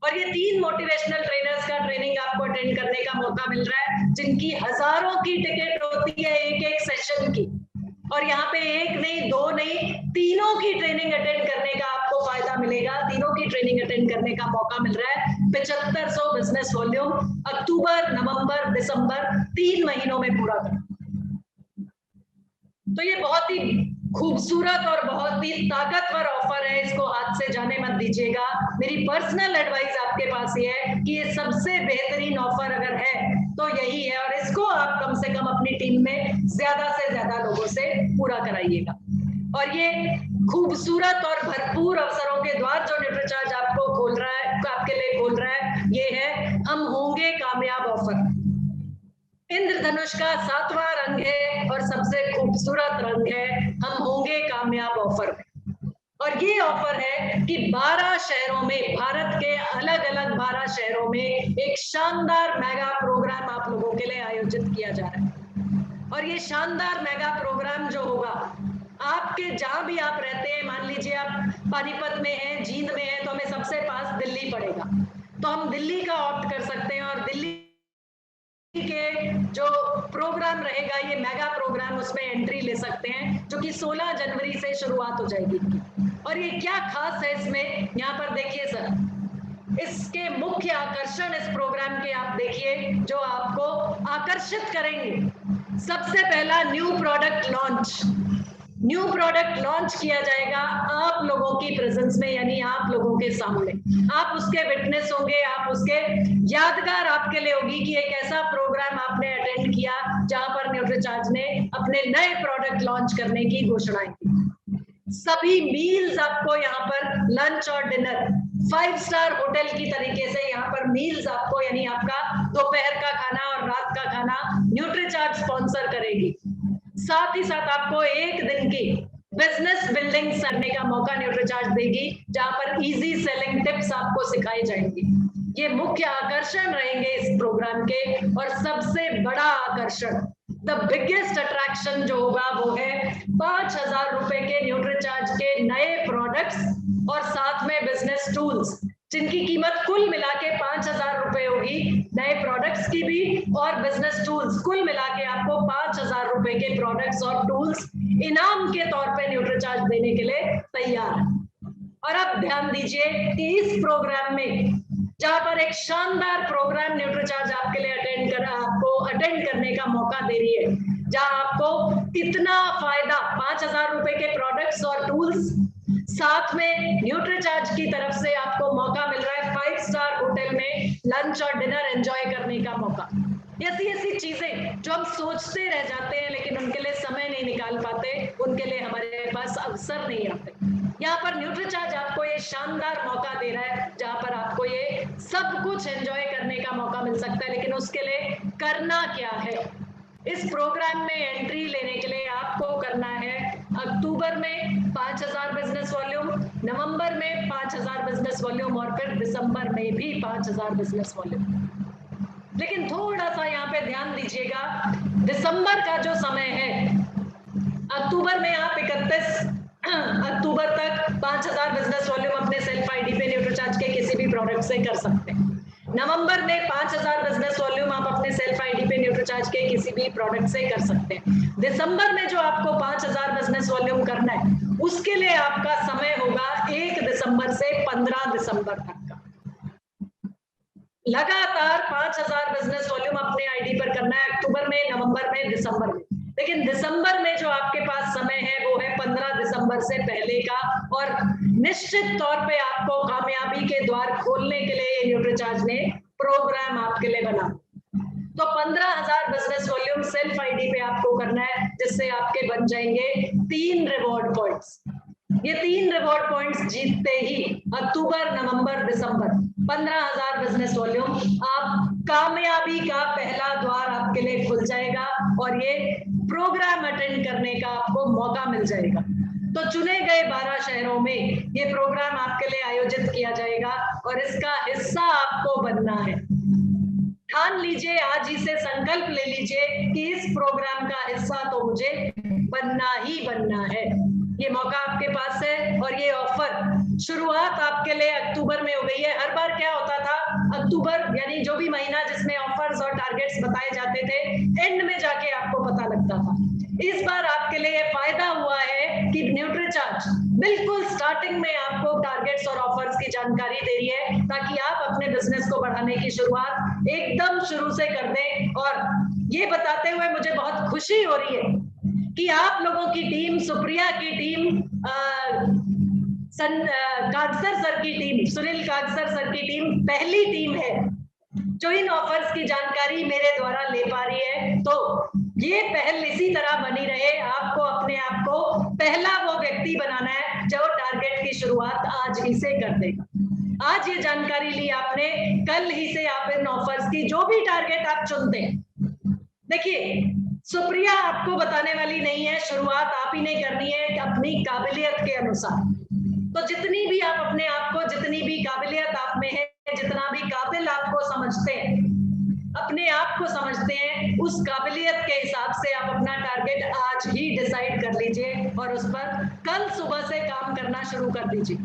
और ये 3 मोटिवेशनल ट्रेनर्स का ट्रेनिंग आपको अटेंड करने का मौका मिल रहा है, जिनकी हजारों की टिकट होती है एक सेशन की। और यहाँ पे 1 नहीं 2 नहीं, तीनों की ट्रेनिंग अटेंड करने का आपको फायदा मिलेगा। तीनों की ट्रेनिंग अटेंड करने का मौका मिल रहा है। 7500 बिजनेस वॉल्यूम अक्टूबर, नवंबर, दिसंबर 3 महीनों में पूरा कर। तो ये बहुत ही खूबसूरत और बहुत ही ताकतवर ऑफर है, इसको हाथ से जाने मत दीजिएगा। मेरी पर्सनल एडवाइस आपके पास ये है कि ये सबसे बेहतरीन ऑफर अगर है तो यही है, और इसको आप कम से कम अपनी टीम में ज्यादा से ज्यादा लोगों से पूरा कराइएगा। और ये खूबसूरत और भरपूर अवसरों के द्वार जो न्यूट्रीचार्ज आपको खोल रहा है, आपके लिए खोल रहा है, ये है हम होंगे कामयाब ऑफर। इंद्रधनुष का 7वां रंग है और सबसे खूबसूरत रंग है हम होंगे कामयाब ऑफर में। और ये ऑफर है कि 12 शहरों में, भारत के अलग अलग 12 शहरों में एक शानदार मेगा प्रोग्राम आप लोगों के लिए आयोजित किया जा रहा है। और ये शानदार मेगा प्रोग्राम जो होगा, आपके जहां भी आप रहते हैं, मान लीजिए आप पानीपत में हैं, जींद में हैं, तो हमें सबसे पास दिल्ली पड़ेगा, तो हम दिल्ली का ऑप्ट कर सकते हैं। और दिल्ली के जो प्रोग्राम रहेगा, ये मेगा प्रोग्राम, उसमें एंट्री ले सकते हैं, जो कि 16 जनवरी से शुरुआत हो जाएगी। और ये क्या खास है इसमें, यहाँ पर देखिए सर, इसके मुख्य आकर्षण इस प्रोग्राम के आप देखिए जो आपको आकर्षित करेंगे। सबसे पहला न्यू प्रोडक्ट लॉन्च किया जाएगा आप लोगों की प्रेजेंस में, यानी आप लोगों के सामने। आप उसके विटनेस होंगे, आप उसके यादगार आपके लिए होगी कि एक ऐसा प्रोग्राम आपने अटेंड किया जहां पर न्यूट्रीचार्ज ने अपने नए प्रोडक्ट लॉन्च करने की घोषणाएं की। सभी मील्स आपको यहाँ पर लंच और डिनर 5 स्टार होटल की तरीके से यहाँ पर मील्स आपको, यानी आपका दोपहर का खाना और रात का खाना न्यूट्रीचार्ज स्पॉन्सर करेगी। साथ ही साथ आपको 1 दिन की बिजनेस बिल्डिंग करने का मौका न्यूट्रीचार्ज देगी, जहां पर इजी सेलिंग टिप्स आपको सिखाई जाएंगी। ये मुख्य आकर्षण रहेंगे इस प्रोग्राम के। और सबसे बड़ा आकर्षण द बिगेस्ट अट्रैक्शन जो होगा वो है 5,000 रुपए के न्यूट्रीचार्ज के नए प्रोडक्ट्स और साथ में बिजनेस टूल्स, जिनकी कीमत कुल मिला के 5,000 रुपए होगी, नए प्रोडक्ट्स की भी और बिजनेस टूल्स, कुल मिला के आपको 5,000 रुपए के प्रोडक्ट्स और टूल्स इनाम के तौर पे न्यूट्रीचार्ज देने के लिए तैयार है। और अब ध्यान दीजिए कि इस प्रोग्राम में, जहां पर एक शानदार प्रोग्राम न्यूट्रीचार्ज आपके लिए आपको अटेंड करने का मौका दे रही है, जहां आपको इतना फायदा, 5,000 रुपए के प्रोडक्ट्स और टूल्स, साथ में न्यूट्रीचार्ज की तरफ से आपको मौका मिल रहा है 5 स्टार होटल में लंच और डिनर एंजॉय करने का मौका। ऐसी ऐसी चीजें जो हम सोचते रह जाते हैं लेकिन उनके लिए समय नहीं निकाल पाते, उनके लिए हमारे पास अवसर नहीं आते। यहाँ पर न्यूट्रीचार्ज आपको ये शानदार मौका दे रहा है जहां पर आपको ये सब कुछ एंजॉय करने का मौका मिल सकता है। लेकिन उसके लिए करना क्या है? इस प्रोग्राम में एंट्री लेने के लिए आपको करना है अक्टूबर में 5,000 बिजनेस वॉल्यूम, नवंबर में 5,000 बिजनेस वॉल्यूम और फिर दिसंबर में भी 5,000 बिजनेस वॉल्यूम। लेकिन थोड़ा सा यहाँ पे ध्यान दीजिएगा, दिसंबर का जो समय है, अक्टूबर में आप 31 अक्टूबर तक 5,000 बिजनेस वॉल्यूम अपने सेल्फ आईडी पे न्यूट्रीचार्ज के किसी भी प्रोडक्ट से कर सकते हैं। नवंबर में 5,000 बिजनेस वॉल्यूम आप अपने सेल्फ आईडी पे न्यूट्रीचार्ज के किसी भी प्रोडक्ट से कर सकते हैं। दिसंबर में जो आपको 5,000 बिजनेस वॉल्यूम करना है, उसके लिए आपका समय होगा 1 दिसंबर से 15 दिसंबर तक का। लगातार 5,000 बिजनेस वॉल्यूम अपने आईडी पर करना है, अक्टूबर में, नवंबर में, दिसंबर में। लेकिन दिसंबर में जो आपके पास समय है वो है 15 दिसंबर से पहले का, और निश्चित तौर पे आपको कामयाबी के द्वार खोलने के लिए ये न्यूट्रीचार्ज ने प्रोग्राम आपके लिए बना। तो 15,000 बिजनेस वॉल्यूम सेल्फ आईडी पे आपको करना है, जिससे आपके बन जाएंगे 3 रिवॉर्ड पॉइंट्स। ये 3 रिवॉर्ड पॉइंट्स जीतते ही अक्टूबर, नवंबर, दिसंबर 15,000 बिजनेस वॉल्यूम, आप कामयाबी का पहला द्वार आपके लिए खुल जाएगा और ये प्रोग्राम अटेंड करने का आपको मौका मिल जाएगा। तो चुने गए 12 शहरों में ये प्रोग्राम आपके लिए आयोजित किया जाएगा और इसका हिस्सा आपको बनना है। ठान लीजिए, आज ही से संकल्प ले लीजिए कि इस प्रोग्राम का हिस्सा तो मुझे बनना ही बनना है। ये मौका आपके पास है और ये ऑफर शुरुआत आपके लिए अक्टूबर में हो गई है। हर बार क्या होता था, अक्टूबर यानी जो भी महीना जिसमें ऑफर्स और टारगेट्स बताए जाते थे, एंड में जाके आपको पता लगता था। इस बार आपके लिए फायदा हुआ है कि न्यूट्रीचार्ज बिल्कुल स्टार्टिंग में आपको टारगेट्स और ऑफर्स की जानकारी दे रही है, ताकि आप अपने बिजनेस को बढ़ाने की शुरुआत एकदम शुरू से कर दें। और ये बताते हुए मुझे बहुत खुशी हो रही है कि आप लोगों की टीम, सुप्रिया की टीम, कागसर सर की टीम, सुनील कागसर सर की टीम पहली टीम है जो इन ऑफर्स की जानकारी मेरे द्वारा ले पा रही है। तो ये पहल इसी तरह बनी रहे। आपको अपने आप को पहला वो व्यक्ति बनाना है जो टारगेट की शुरुआत आज ही से कर देगा। आज ये जानकारी ली आपने, कल ही से आप इन ऑफर्स की जो भी टारगेट आप चुनते हैं, देखिए सुप्रिया आपको बताने वाली नहीं है, शुरुआत आप ही ने करनी है अपनी काबिलियत के अनुसार। तो जितनी भी आप अपने आप को, जितनी भी काबिलियत आप में है, जितना भी काबिल आपको समझते हैं, अपने आप को समझते हैं, उस काबिलियत के हिसाब से आप अपना टारगेट आज ही डिसाइड कर लीजिए और उस पर कल सुबह से काम करना शुरू कर दीजिए।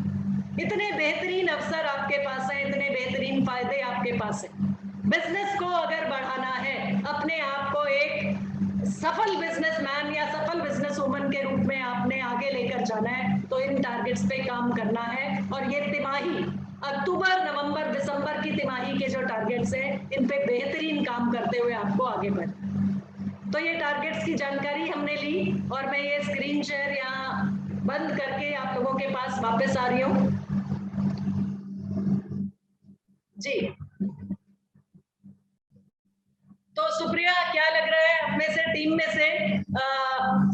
इतने बेहतरीन अवसर आपके पास है, इतने बेहतरीन फायदे आपके पास है। बिजनेस को अगर बढ़ाना है, अपने आप को एक सफल बिजनेसमैन या सफल बिजनेस वुमन के रूप में आपने आगे लेकर जाना है, तो इन टारगेट्स पे काम करना है। और ये तिमाही, अक्टूबर, नवंबर, दिसंबर की तिमाही के जो टारगेट्स हैं, इन पे बेहतरीन काम करते हुए आपको आगे बढ़ना। तो ये टारगेट्स की जानकारी हमने ली और मैं ये स्क्रीन शेयर यहाँ बंद करके आप लोगों के पास वापस आ रही हूँ। जी, तो सुप्रिया, क्या लग रहा है अपने से टीम में से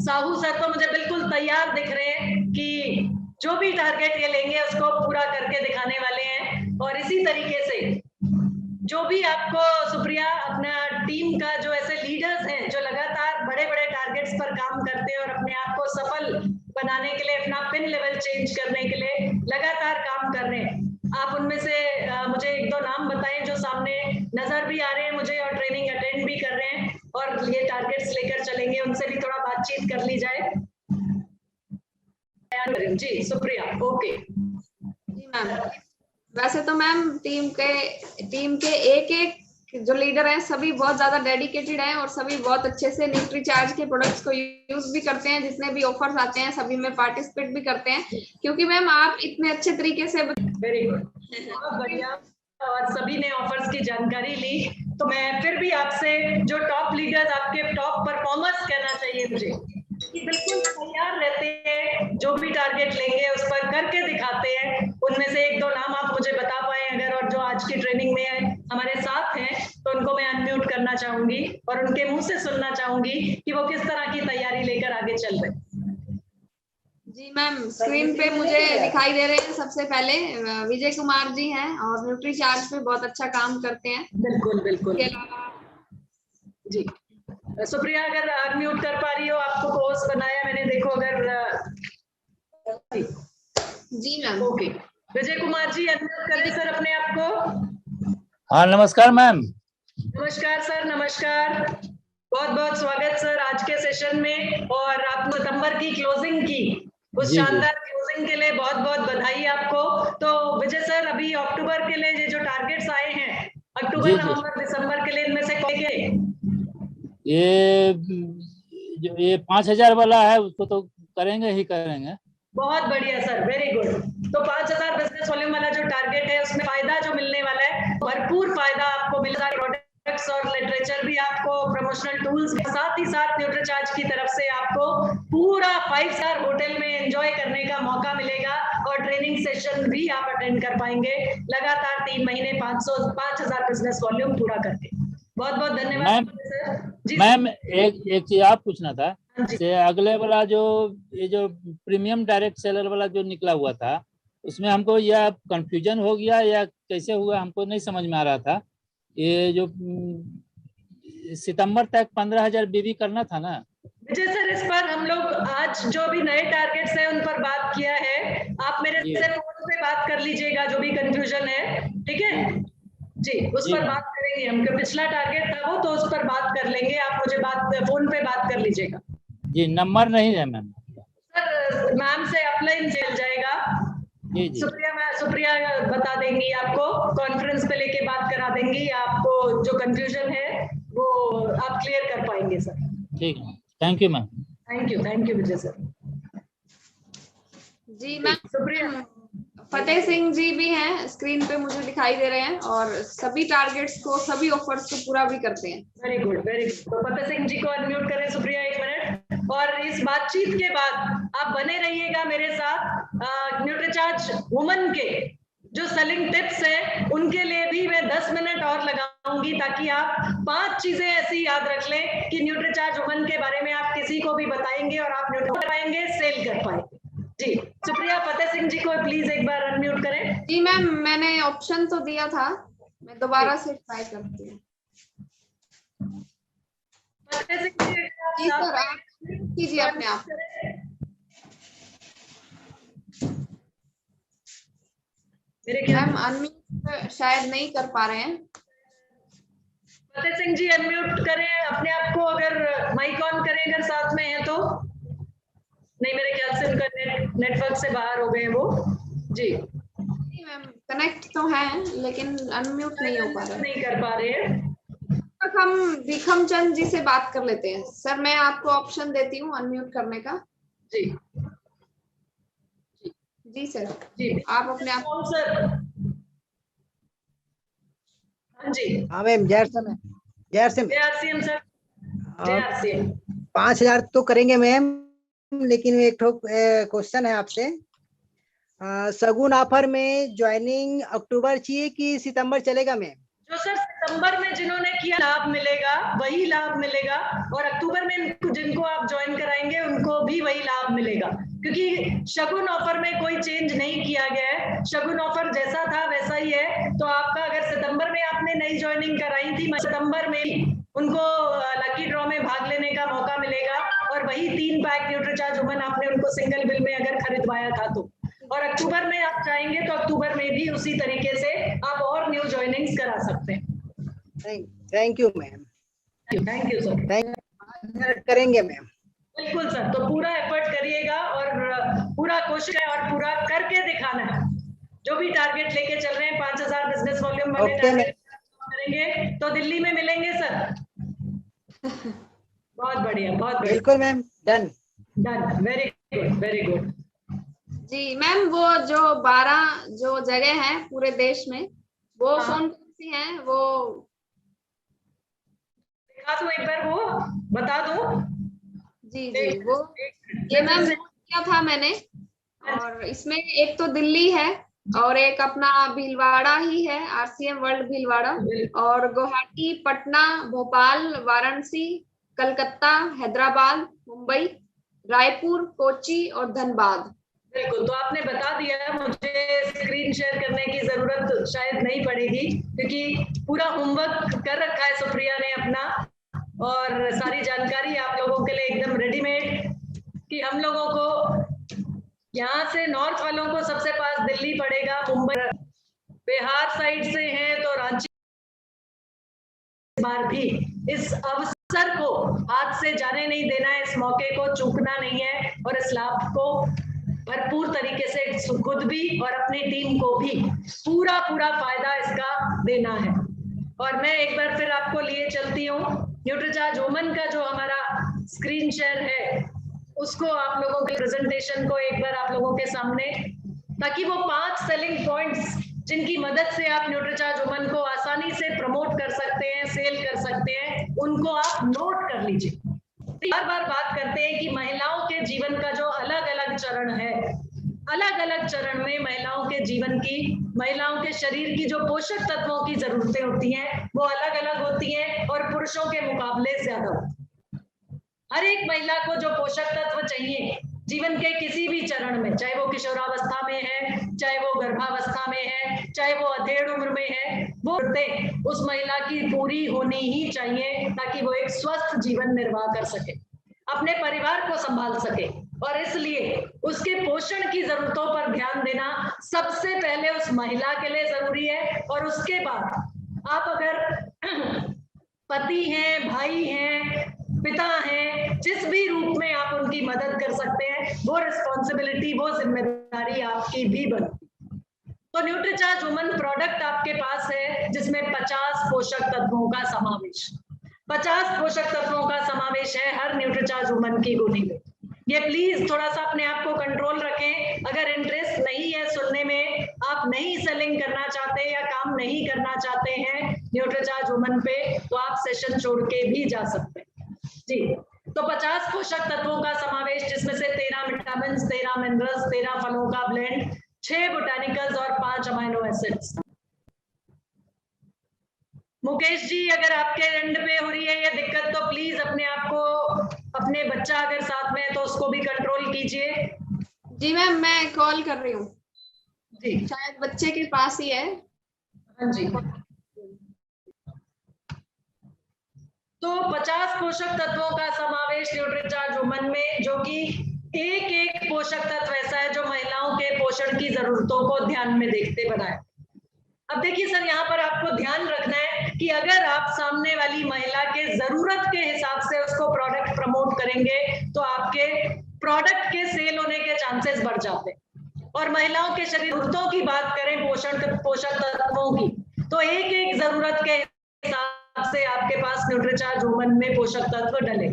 साहू सर तो मुझे बिल्कुल तैयार दिख रहे हैं कि जो भी टारगेट ये लेंगे उसको पूरा करके दिखाने वाले हैं। और इसी तरीके से जो भी आपको सुप्रिया अपना टीम का जो ऐसे लीडर्स हैं जो लगातार बड़े बड़े टारगेट्स पर काम करते हैं और अपने आप को सफल बनाने के लिए, अपना पिन लेवल चेंज करने के लिए लगातार काम कर रहे हैं, आप उनमें से मुझे 1-2 नाम बताएं जो सामने नजर भी आ रहे हैं मुझे और ट्रेनिंग अटेंड भी कर रहे हैं और ये टारगेट्स लेकर बातचीत कर ली जाए। जी सुप्रिया। ओके जी मैम, वैसे तो मैम टीम के एक एक जो लीडर हैं सभी बहुत ज्यादा डेडिकेटेड हैं और सभी बहुत अच्छे से न्यूट्रीचार्ज के प्रोडक्ट्स को यूज भी करते हैं। जितने भी ऑफर्स आते हैं सभी में पार्टिसिपेट भी करते हैं, क्योंकि मैम आप इतने अच्छे तरीके से वेरी गुड, बहुत बढ़िया। और सभी ने ऑफर्स की जानकारी ली, तो मैं फिर भी आपसे जो टॉप लीडर्स, आपके टॉप परफॉर्मर्स कहना चाहिए मुझे कि बिल्कुल तैयार रहते हैं, जो भी टारगेट लेंगे उस पर करके दिखाते हैं। उनमें से एक दो नाम आप मुझे बता पाए अगर, और जो आज की ट्रेनिंग में हमारे साथ हैं, तो उनको मैं अनम्यूट करना चाहूंगी और उनके मुंह से सुनना चाहूंगी कि वो किस तरह की तैयारी लेकर आगे चल रहे हैं। जी मैम, स्क्रीन पे मुझे दिखाई दे रहे हैं सबसे पहले विजय कुमार जी हैं और न्यूट्रीचार्ज पे बहुत अच्छा काम करते हैं। बिल्कुल बिल्कुल जी। सुप्रिया अगर अनम्यूट कर पा रही हो, आपको पोस्ट बनाया मैंने, देखो अगर जी ma'am. Okay, Vijay Kumar ji unmute करें सर अपने आप को। हाँ नमस्कार मैम। नमस्कार सर, नमस्कार, बहुत बहुत स्वागत सर आज के सेशन में। और आप सितंबर की क्लोजिंग की, उस शानदार क्लोजिंग के लिए बहुत बहुत बधाई आपको। तो विजय सर, अभी अक्टूबर के लिए ये जो टारगेट्स आए हैं, अक्टूबर नवंबर दिसंबर के लिए, इनमें से कौन के? ये 5,000 वाला है, उसको तो करेंगे ही करेंगे। बहुत बढ़िया सर, वेरी गुड। तो 5,000 बिजनेस वॉल्यूम वाला जो टारगेट है, उसमें फायदा जो मिलने वाला है, भरपूर फायदा आपको मिलेगा। प्रोडक्ट्स और लिटरेचर भी आपको, प्रमोशनल टूल्स, साथ ही साथ न्यूट्रीचार्ज की तरफ से आपको पूरा 5 स्टार होटल में एंजॉय करने का मौका मिलेगा और ट्रेनिंग सेशन भी आप अटेंड कर पाएंगे लगातार 3 महीने 5,000 बिजनेस वॉल्यूम पूरा करके। बहुत बहुत धन्यवाद सर। मैम एक चीज आप पूछना था, से अगले वाला जो ये जो प्रीमियम डायरेक्ट सेलर वाला जो निकला हुआ था, उसमें हमको यह कंफ्यूजन हो गया या कैसे हुआ, हमको नहीं समझ में आ रहा था। ये जो सितंबर तक 15,000 बीबी करना था ना विजय सर, इस पर हम लोग आज जो भी नए टारगेट्स हैं उन पर बात किया है। आप मेरे से फोन पे बात कर लीजिएगा जो भी कंफ्यूजन है, ठीक है जी, उस पर बात करेंगे हम। पिछला टारगेट था वो, तो उस पर बात कर लेंगे। आप मुझे फोन पे बात कर लीजिएगा जी। नंबर नहीं है मैम सर, मैम से अपलाइन चल जाएगा जी। सुप्रिया बता देंगी आपको, कॉन्फ्रेंस पे लेके बात करा देंगी आपको। जो कंफ्यूजन है वो आप क्लियर कर पाएंगे सर। ठीक है, thank you ma'am. Thank you Vijay sir. जी मैम, सुप्रिया। फतेह सिंह जी भी हैं, स्क्रीन पे मुझे दिखाई दे रहे हैं और सभी टारगेट्स को, सभी ऑफर्स को पूरा भी करते हैं। Very good, very good. तो फतेह सिंह जी को अनम्यूट करें सुप्रिया, 1 मिनट। और इस बातचीत के बाद आप बने रहिएगा मेरे साथ। न्यूट्रीचार्ज वुमन के जो सेलिंग टिप्स हैं, उनके लिए भी मैं 10 मिनट और लगाऊंगी, ताकि आप 5 चीजें ऐसी याद रख लें कि न्यूट्रीचार्ज वुमन के बारे में आप किसी को भी बताएंगे और आप न्यूट्रीचार्ज पाएंगे, सेल कर पाएंगे जी। सुप्रिया, फतेह सिंह जी को प्लीज एक बार अनम्यूट करें। जी मैम, मैंने ऑप्शन तो दिया था, मैं दोबारा से ट्राई करती हूँ। फतेह सिंह जी सर, आप कीजिए अपने आप। मैम अनम्यूट शायद नहीं कर पा रहे हैं। फतेह सिंह जी अनम्यूट करें अपने आप को, अगर माइक ऑन करें अगर साथ में है तो। नहीं, मेरे ख्याल से उनका नेटवर्क से बाहर हो गए वो जी। मैम कनेक्ट तो है लेकिन अनम्यूट नहीं हो पा रहा है। नहीं कर पा रहे हैं। तक हम विक्रम चंद जी से बात कर लेते हैं। सर, मैं आपको ऑप्शन देती हूँ अनम्यूट करने का। जी जी सर, जी आप अपने आप। सर हाँ जी। हाँ मैम, जय सिंह सर, 5,000 तो करेंगे मैम, लेकिन एक क्वेश्चन है आपसे। सगुन ऑफर में ज्वाइनिंग अक्टूबर चाहिए कि सितंबर चलेगा मैम? जो सर सितंबर में जिन्होंने किया लाभ मिलेगा वही लाभ मिलेगा, और अक्टूबर में जिनको आप ज्वाइन कराएंगे उनको भी वही लाभ मिलेगा, क्योंकि शगुन ऑफर में कोई चेंज नहीं किया गया है। शगुन ऑफर जैसा था वैसा ही है। तो आपका अगर सितंबर में आपने नई ज्वाइनिंग कराई थी, सितंबर में उनको लकी ड्रॉ में भाग लेने का मौका मिलेगा, और वही 3 पैक न्यूट्रीचार्ज वुमन आपने उनको सिंगल बिल में अगर खरीदवाया था तो। और अक्टूबर में आप चाहेंगे तो अक्टूबर में भी उसी तरीके से आप और न्यू ज्वाइनिंग्स करा सकते हैं। Thank you ma'am. Thank you sir. करेंगे मैम। बिल्कुल सर, तो पूरा एफर्ट करिएगा और पूरा कोशिश है और पूरा करके दिखाना है। जो भी टारगेट लेके चल रहे हैं 5000 बिजनेस वॉल्यूम वाले टारगेट करेंगे तो दिल्ली में मिलेंगे सर। बहुत बढ़िया, बहुत बढ़िया। बिल्कुल ma'am, done done, very good, very good. जी मैम, वो जो 12 जो जगह हैं पूरे देश में, वो हाँ। कौन कौन सी हैं, वो दिखा दूं एक बार, वो बता दूं? जी जी, वो ये मैम नोट किया था मैंने, और इसमें एक तो दिल्ली है और एक अपना भीलवाड़ा ही है, RCM वर्ल्ड भीलवाड़ा, और गुवाहाटी, पटना, भोपाल, वाराणसी, कलकत्ता, हैदराबाद, मुंबई, रायपुर, कोच्चि और धनबाद। बिल्कुल, तो आपने बता दिया, मुझे स्क्रीन शेयर करने की जरूरत शायद नहीं पड़ेगी क्योंकि पूरा होमवर्क कर रखा है सुप्रिया ने अपना, और सारी जानकारी आप लोगों के लिए एकदम रेडीमेड कि हम लोगों को यहाँ से नॉर्थ वालों को सबसे पास दिल्ली पड़ेगा, मुंबई, बिहार साइड से हैं तो रांची, बार भी इस अवसर को हाथ से जाने नहीं देना है, इस मौके को चूकना नहीं है और इस लाभ को भरपूर तरीके से खुद भी और अपनी टीम को भी पूरा फायदा इसका देना है। और मैं एक बार फिर आपको लिए चलती हूँ न्यूट्रीचार्ज वुमन का जो हमारा स्क्रीन शेयर है, उसको आप लोगों के प्रेजेंटेशन को एक बार आप लोगों के सामने, ताकि वो 5 सेलिंग पॉइंट्स जिनकी मदद से आप न्यूट्रीचार्ज वुमन को आसानी से प्रमोट कर सकते हैं, सेल कर सकते हैं, उनको आप नोट कर लीजिए। बार बार बात करते हैं कि महिलाओं के जीवन का जो अलग अलग चरण है, अलग अलग चरण में महिलाओं के जीवन की, महिलाओं के शरीर की जो पोषक तत्वों की जरूरतें होती हैं वो अलग अलग होती हैं और पुरुषों के मुकाबले ज्यादा होती हैं। हर एक महिला को जो पोषक तत्व चाहिए जीवन के किसी भी चरण में, चाहे वो किशोरावस्था में है, चाहे वो गर्भावस्था में है, चाहे वो अधेड़ उम्र में है, वो उस महिला की पूरी होनी ही चाहिए ताकि वो एक स्वस्थ जीवन निर्वाह कर सके, अपने परिवार को संभाल सके। और इसलिए उसके पोषण की जरूरतों पर ध्यान देना सबसे पहले उस महिला के लिए जरूरी है। और उसके बाद आप अगर पति हैं, भाई हैं, पिता हैं, जिस भी रूप में आप उनकी मदद कर सकते हैं, वो रिस्पॉन्सिबिलिटी, वो जिम्मेदारी आपकी भी बनती है। तो न्यूट्रीचार्ज वुमन प्रोडक्ट आपके पास है जिसमें 50 पोषक तत्वों का समावेश, 50 पोषक तत्वों का समावेश है हर न्यूट्रीचार्ज वुमन की गोली में। ये प्लीज थोड़ा सा अपने आप को कंट्रोल रखें। अगर इंटरेस्ट नहीं है सुनने में, आप नहीं सेलिंग करना चाहते या काम नहीं करना चाहते हैं न्यूट्रीचार्ज वुमन पे, तो आप सेशन छोड़ के भी जा सकते हैं जी। तो 50 पोषक तत्वों का समावेश, जिसमें से 13 विटामिन, 13 मिनरल्स, 13 फलों का ब्लेंड, 6 बोटानिकल्स और 5 अमाइनो एसिड्स। मुकेश जी, अगर आपके एंड पे हो रही है ये दिक्कत तो प्लीज अपने आप को, अपने बच्चा अगर साथ में है तो उसको भी कंट्रोल कीजिए। जी मैम, मैं कॉल कर रही हूँ जी, शायद बच्चे के पास ही है। हाँ जी। तो 50 पोषक तत्वों का समावेश न्यूट्रीचार्ज वुमन में, जो कि एक एक पोषक तत्व ऐसा है जो महिलाओं के पोषण की जरूरतों को ध्यान में देखते बनाए। अब देखिए सर, यहाँ पर आपको ध्यान रखना है कि अगर आप सामने वाली महिला के जरूरत के हिसाब से उसको प्रोडक्ट प्रमोट करेंगे तो आपके प्रोडक्ट के सेल होने के चांसेस बढ़ जाते हैं। और महिलाओं के शरीर जरूरतों की बात करें, पोषक तत्वों की, तो एक एक जरूरत के हिसाब से आपके पास न्यूट्रीचार्ज वुमन में पोषक तत्व डले।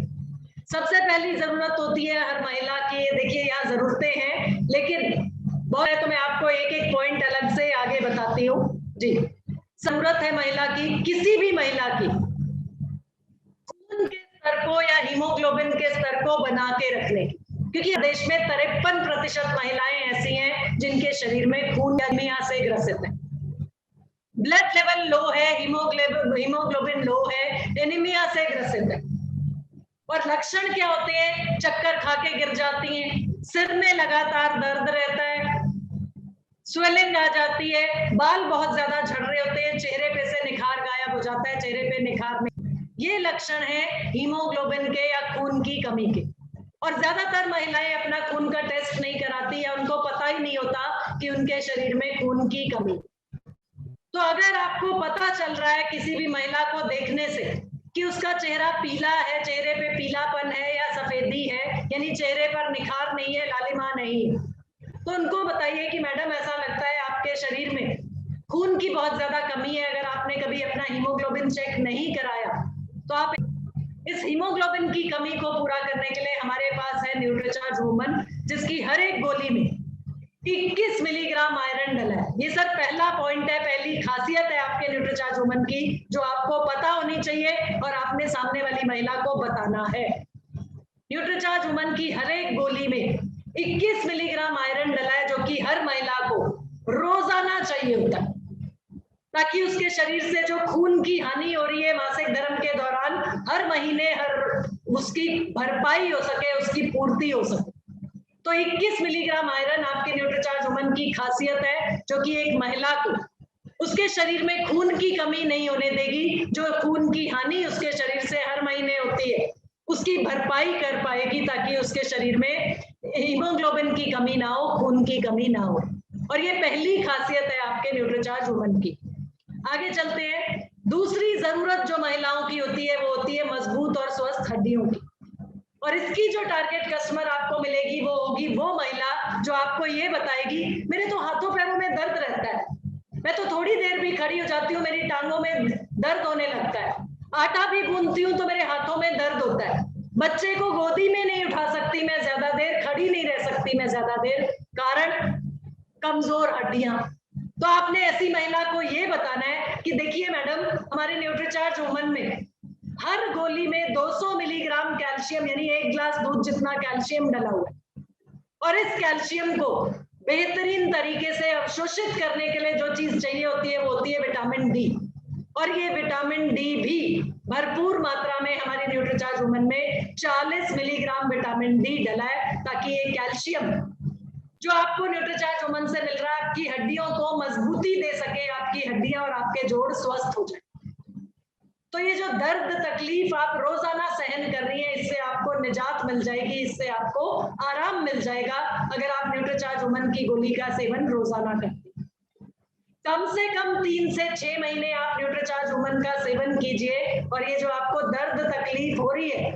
सबसे पहली जरूरत होती है हर महिला की, देखिए यहाँ जरूरतें हैं लेकिन बहुत है, तो मैं आपको एक एक पॉइंट अलग से आगे बताती हूँ जी। जरूरत है महिला की, किसी भी महिला की, खून के स्तर को या हीमोग्लोबिन के स्तर को बना के रखने की, क्योंकि देश में 53% महिलाएं ऐसी हैं जिनके शरीर में खून एनीमिया से ग्रसित है, ब्लड लेवल लो है, हीमोग्लोबिन लो है, एनीमिया से ग्रसित है। और लक्षण क्या होते हैं? चक्कर खा के गिर जाती हैं, सिर में लगातार दर्द रहता है, स्वेलिंग आ जाती है, बाल बहुत ज्यादा झड़ रहे होते हैं, चेहरे पे से निखार गायब हो जाता है, चेहरे पे निखार नहीं। ये लक्षण है हीमोग्लोबिन के या खून की कमी के। और ज्यादातर महिलाएं अपना खून का टेस्ट नहीं कराती या उनको पता ही नहीं होता कि उनके शरीर में खून की कमी। तो अगर आपको पता चल रहा है किसी भी महिला को देखने से कि उसका चेहरा पीला है, चेहरे पे पीलापन है या सफेदी है, यानी चेहरे पर निखार नहीं है, लालिमा नहीं है, तो उनको बताइए कि मैडम ऐसा लगता है आपके शरीर में खून की बहुत ज्यादा कमी है। अगर आपने कभी अपना हीमोग्लोबिन चेक नहीं कराया तो आप इस हीमोग्लोबिन की कमी को पूरा करने के लिए हमारे पास है न्यूट्रीचार्ज वुमन, जिसकी हर एक गोली में 21 मिलीग्राम आयरन डला है। ये सर पहला पॉइंट है, पहली खासियत है आपके न्यूट्रीचार्ज वुमन की, जो आपको पता होनी चाहिए और आपने सामने वाली महिला को बताना है। न्यूट्रीचार्ज वुमन की हर एक गोली में 21 मिलीग्राम आयरन डला है, जो कि हर महिला को रोजाना चाहिए होता है, ताकि उसके शरीर से जो खून की हानि हो रही है मासिक धर्म के दौरान, हर महीने उसकी भरपाई हो सके, उसकी पूर्ति हो सके। तो 21 मिलीग्राम आयरन आपके न्यूट्रीचार्ज वुमन की खासियत है, जो कि एक महिला को उसके शरीर में खून की कमी नहीं होने देगी। जो खून की हानि उसके शरीर से हर महीने होती है उसकी भरपाई कर पाएगी, ताकि उसके शरीर में हीमोग्लोबिन की कमी ना हो, खून की कमी ना हो। और ये पहली खासियत है आपके न्यूट्रीचार्ज वुमन की। आगे चलते हैं। दूसरी जरूरत जो महिलाओं की होती है वो होती है मजबूत और स्वस्थ हड्डियों की। और इसकी जो टारगेट कस्टमर आपको मिलेगी वो होगी वो महिला जो आपको ये बताएगी, मेरे तो हाथों पैरों में दर्द रहता है, मैं तो थोड़ी देर भी खड़ी हो जाती हूँ मेरी टांगों में दर्द होने लगता है, आटा भी गूंथती हूँ तो मेरे हाथों में दर्द होता है, बच्चे को गोदी में नहीं उठा सकती मैं ज्यादा देर, खड़ी नहीं रह सकती मैं ज्यादा देर, कारण कमजोर हड्डियां। तो आपने ऐसी महिला को ये बताना है कि देखिए मैडम, हमारे न्यूट्रीचार्ज वुमन में हर गोली में 200 मिलीग्राम कैल्शियम, यानी 1 गिलास दूध जितना कैल्शियम डला हुआ है। और इस कैल्शियम को बेहतरीन तरीके से अवशोषित करने के लिए जो चीज चाहिए होती है वो होती है विटामिन डी। और ये विटामिन डी भी भरपूर मात्रा में हमारी न्यूट्रीचार्ज वुमन में 40 मिलीग्राम विटामिन डी डला है, ताकि ये कैल्शियम जो आपको न्यूट्रीचार्ज वुमन से मिल रहा है आपकी हड्डियों को मजबूती दे सके, आपकी हड्डियां और आपके जोड़ स्वस्थ हो जाए। तो ये जो दर्द तकलीफ आप रोजाना सहन कर रही हैं, इससे आपको निजात मिल जाएगी, इससे आपको आराम मिल जाएगा अगर आप न्यूट्रीचार्ज वुमन की गोली का सेवन रोजाना करती हैं। कम से कम 3 से 6 महीने आप न्यूट्रीचार्ज वुमन का सेवन कीजिए, और ये जो आपको दर्द तकलीफ हो रही है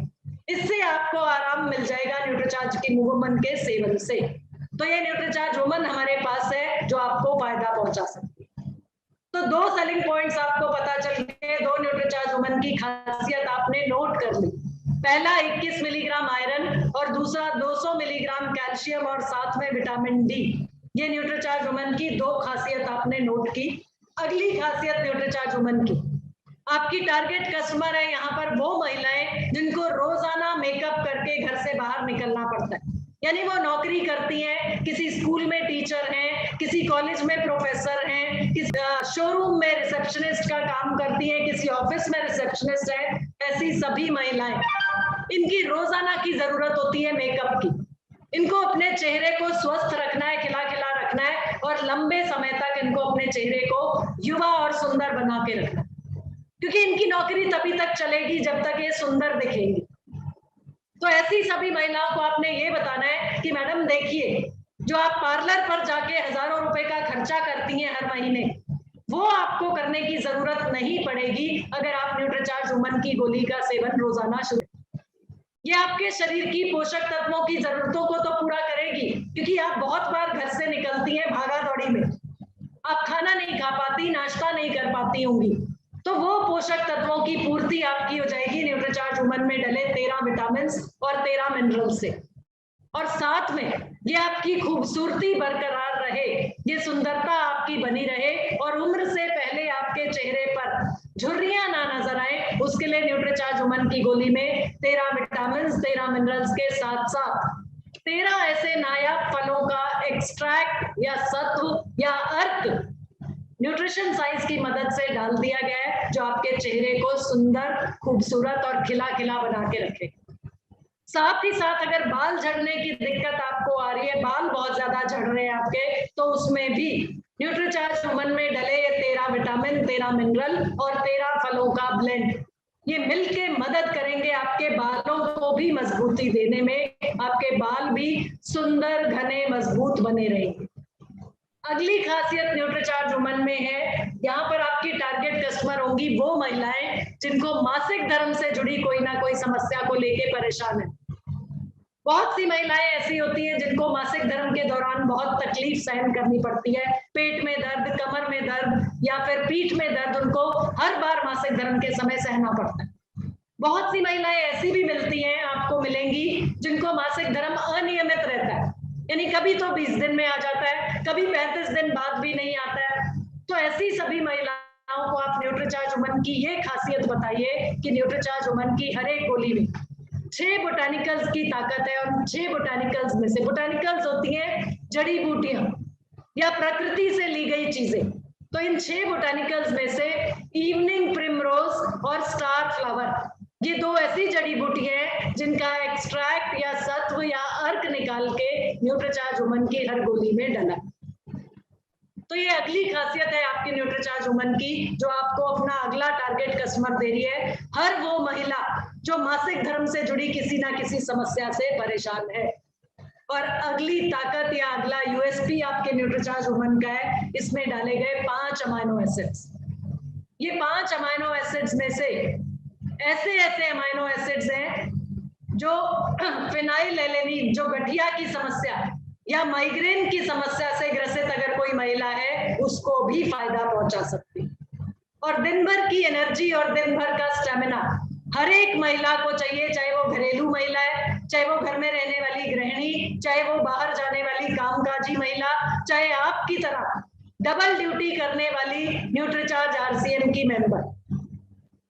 इससे आपको आराम मिल जाएगा न्यूट्रीचार्ज की वुमन के सेवन से। तो ये न्यूट्रीचार्ज वुमन हमारे पास है जो आपको फायदा पहुंचा सकती है। तो 2 सेलिंग पॉइंट्स आपको पता चल गए, 2 न्यूट्रीचार्ज वुमन की खासियत आपने नोट कर ली। पहला 21 मिलीग्राम आयरन और दूसरा 200 मिलीग्राम कैल्शियम और साथ में विटामिन डी। ये न्यूट्रीचार्ज वुमन की 2 खासियत आपने नोट की। अगली खासियत न्यूट्रीचार्ज वुमन की, आपकी टारगेट कस्टमर है यहाँ पर वो महिलाएं जिनको रोजाना मेकअप करके घर से बाहर निकलना पड़ता है, यानी वो नौकरी करती हैं, किसी स्कूल में टीचर हैं, किसी कॉलेज में प्रोफेसर हैं, किसी शोरूम में रिसेप्शनिस्ट का काम करती हैं, किसी ऑफिस में रिसेप्शनिस्ट है। ऐसी सभी महिलाएं, इनकी रोजाना की जरूरत होती है मेकअप की। इनको अपने चेहरे को स्वस्थ रखना है, खिला खिला रखना है, और लंबे समय तक इनको अपने चेहरे को युवा और सुंदर बना के रखना है, क्योंकि इनकी नौकरी तभी तक चलेगी जब तक ये सुंदर दिखेंगी। तो ऐसी सभी महिलाओं को आपने ये बताना है कि मैडम देखिए, जो आप पार्लर पर जाके हजारों रुपए का खर्चा करती हैं हर महीने, वो आपको करने की जरूरत नहीं पड़ेगी अगर आप न्यूट्रीचार्ज वुमन की गोली का सेवन रोजाना शुरू। ये आपके शरीर की पोषक तत्वों की जरूरतों को तो पूरा करेगी, क्योंकि आप बहुत बार घर से निकलती हैं भागा दौड़ी में, आप खाना नहीं खा पाती, नाश्ता नहीं कर पाती होंगी, तो वो पोषक तत्वों की पूर्ति आपकी हो जाएगी न्यूट्रीचार्ज वुमन में डले 13 विटामिन और 13 मिनरल से। और साथ में ये आपकी खूबसूरती बरकरार रहे, ये सुंदरता आपकी बनी रहे, और उम्र से पहले आपके चेहरे पर झुर्रियां ना नजर आए, उसके लिए न्यूट्रीचार्ज वुमन की गोली में 13 विटामिन 13 मिनरल्स के साथ साथ 13 ऐसे नायाब फलों का एक्सट्रैक्ट या सत्व या अर्क न्यूट्रिशन साइंस की मदद से डाल दिया गया है, जो आपके चेहरे को सुंदर, खूबसूरत और खिला खिला बना के रखे। साथ ही साथ अगर बाल झड़ने की दिक्कत आपको आ रही है, बाल बहुत ज्यादा झड़ रहे हैं आपके, तो उसमें भी न्यूट्रीचार्ज वुमन में डले 13 विटामिन 13 मिनरल और 13 फलों का ब्लेंड, ये मिलके मदद करेंगे आपके बालों को भी मजबूती देने में, आपके बाल भी सुंदर, घने, मजबूत बने रहेंगे। अगली खासियत न्यूट्रीचार्ज वुमन में है, यहाँ पर आपकी टारगेट कस्टमर होंगी वो महिलाएं जिनको मासिक धर्म से जुड़ी कोई ना कोई समस्या को लेके परेशान है। बहुत सी महिलाएं ऐसी होती हैं जिनको मासिक धर्म के दौरान बहुत तकलीफ सहन करनी पड़ती है, पेट में दर्द, कमर में दर्द या फिर पीठ में दर्द उनको हर बार मासिक धर्म के समय सहना पड़ता है। बहुत सी महिलाएं ऐसी भी मिलती हैं, आपको मिलेंगी, जिनको मासिक धर्म अनियमित रहता है, यानी कभी तो 20 दिन में आ जाता है, कभी 35 दिन बाद भी नहीं आता है। तो ऐसी सभी महिलाओं को आप न्यूट्रीचार्ज वुमन की ये खासियत बताइए कि न्यूट्रीचार्ज वुमन की हर एक गोली में 6 बोटानिकल्स की ताकत है, और 6 बोटानिकल्स में से, बोटानिकल्स होती हैं जड़ी बूटियां या प्रकृति से ली गई चीजें, तो इन 6 बोटानिकल्स में से इवनिंग प्रिमरोज और स्टार फ्लावर, ये 2 ऐसी जड़ी बूटियां हैं जिनका एक्सट्रैक्ट या सत्व या अर्क निकाल के न्यूट्रीचार्ज वुमन की हर गोली में डला। तो ये अगली खासियत है आपकी न्यूट्रीचार्ज वुमन की, जो आपको अपना अगला टारगेट कस्टमर दे रही है, हर वो महिला जो मासिक धर्म से जुड़ी किसी ना किसी समस्या से परेशान है। और अगली ताकत या अगला यूएसपी आपके न्यूट्रीचार्ज वुमन का है, इसमें डाले गए 5 अमाइनो एसिड्स। ये 5 अमाइनो एसिड्स में से ऐसे अमाइनो एसिड्स हैं जो फिनाइलएलेनिन, जो गठिया की समस्या या माइग्रेन की समस्या से ग्रसित अगर कोई महिला है, उसको भी फायदा पहुंचा सकती है। और दिन भर की एनर्जी और दिन भर का स्टेमिना हर एक महिला को चाहिए, चाहे वो घरेलू महिला है, चाहे वो घर में रहने वाली गृहिणी, चाहे वो बाहर जाने वाली कामकाजी महिला, चाहे आपकी तरह डबल ड्यूटी करने वाली न्यूट्रीचार्ज आरसीएम की मेंबर।